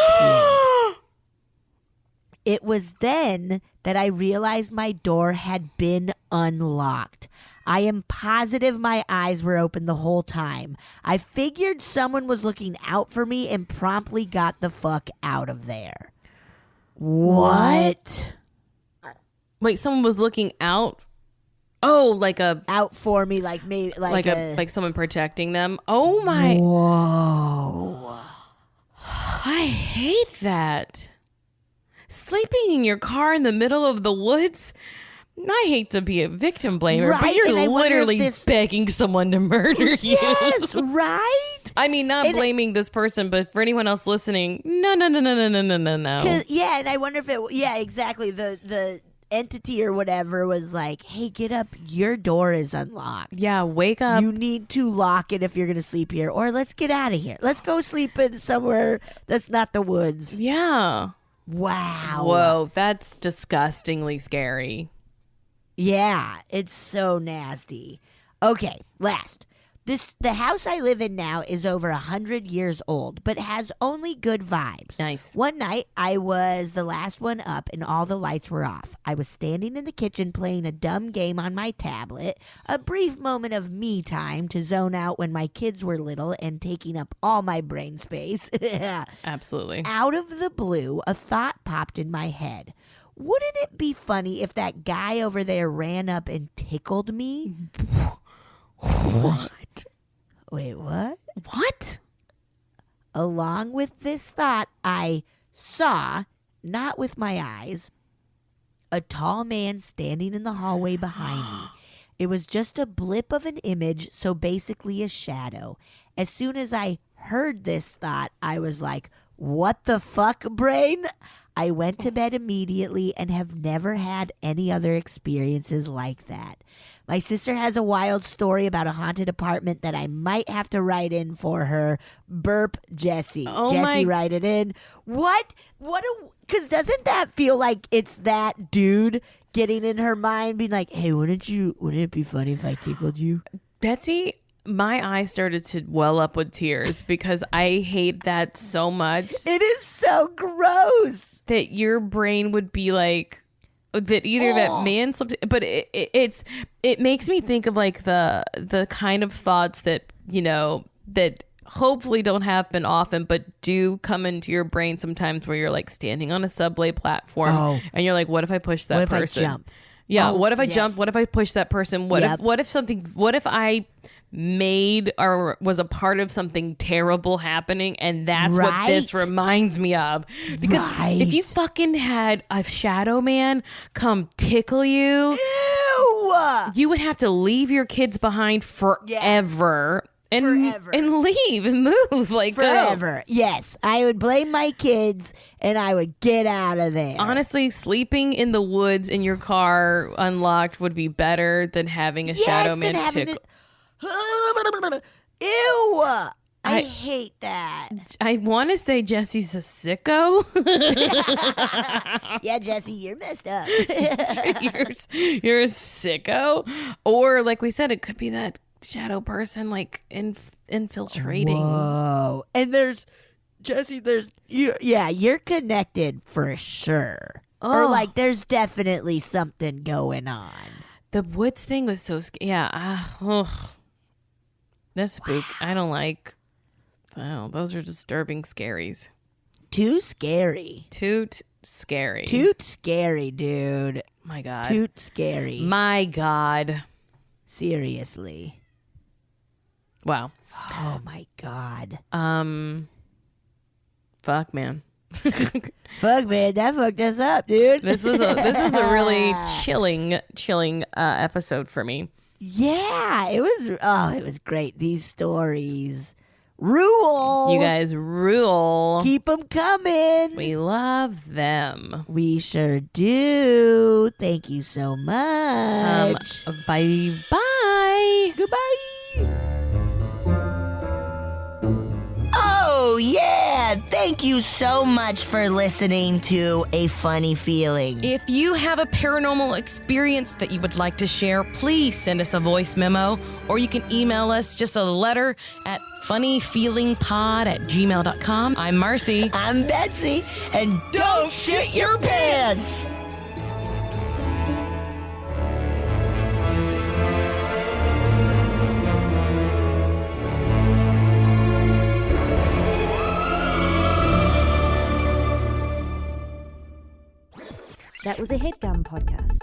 It was then that I realized my door had been unlocked. I am positive my eyes were open the whole time. I figured someone was looking out for me and promptly got the fuck out of there. What? Wait, someone was looking out? Oh, like out for me, like maybe like someone protecting them. Oh my! Whoa! I hate that. Sleeping in your car in the middle of the woods. I hate to be a victim blamer, but you're literally begging someone to murder you. Yes, right? I mean, not blaming this person, but for anyone else listening, no. Yeah, and I wonder if exactly. The entity or whatever was like, hey, get up. Your door is unlocked. Yeah, wake up. You need to lock it if you're going to sleep here, or let's get out of here. Let's go sleep in somewhere that's not the woods. Yeah. Wow. Whoa, that's disgustingly scary. Yeah, it's so nasty. Okay, last. The house I live in now is over 100 years old, but has only good vibes. Nice. One night, I was the last one up and all the lights were off. I was standing in the kitchen playing a dumb game on my tablet, a brief moment of me time to zone out when my kids were little and taking up all my brain space. Absolutely. Out of the blue, a thought popped in my head. Wouldn't it be funny if that guy over there ran up and tickled me? What? Wait, what? What? Along with this thought, I saw, not with my eyes, a tall man standing in the hallway behind me. It was just a blip of an image, so basically a shadow. As soon as I heard this thought, I was like, what the fuck, brain? I went to bed immediately and have never had any other experiences like that. My sister has a wild story about a haunted apartment that I might have to write in for her. Burp, Jessie. Jessie, write it in. What? Because doesn't that feel like it's that dude getting in her mind, being like, hey, wouldn't it be funny if I tickled you? Betsy, my eyes started to well up with tears because I hate that so much. It is so gross. That your brain would be like, that either that man slipped, but it makes me think of like the kind of thoughts that, you know, that hopefully don't happen often, but do come into your brain sometimes, where you're like standing on a subway platform and you're like, what if I push that person? If I jump? Yeah. What if I jump? What if I push that person? What if I made or was a part of something terrible happening, and that's what this reminds me of? Because if you fucking had a shadow man come tickle you, you would have to leave your kids behind forever. And leave and move like forever. Yes, I would blame my kids and I would get out of there. Honestly, sleeping in the woods in your car unlocked would be better than having a shadow man tickle. Ew! I hate that. I want to say Jessie's a sicko. Yeah, Jessie, you're messed up. you're a sicko, or like we said, it could be that shadow person like infiltrating. Whoa. And Jessie, you're connected for sure. Or like there's definitely something going on. The woods thing was so scary. Yeah. That's spook. I don't like. Oh, those are disturbing scaries. Too scary. Toot scary. Toot scary, dude. My God. Toot scary. My God. Seriously. Wow. Oh my God. Fuck, man. Fuck, man, that fucked us up, dude. This was a really chilling episode for me. Yeah, it was great. These stories rule. You guys rule. Keep them coming. We love them. We sure do. Thank you so much. Bye bye. Goodbye. Oh, yeah. Thank you so much for listening to A Funny Feeling. If you have a paranormal experience that you would like to share, please send us a voice memo, or you can email us just a letter at funnyfeelingpod@gmail.com. I'm Marcy. I'm Betsy. And don't shit your pants. That was a HeadGum podcast.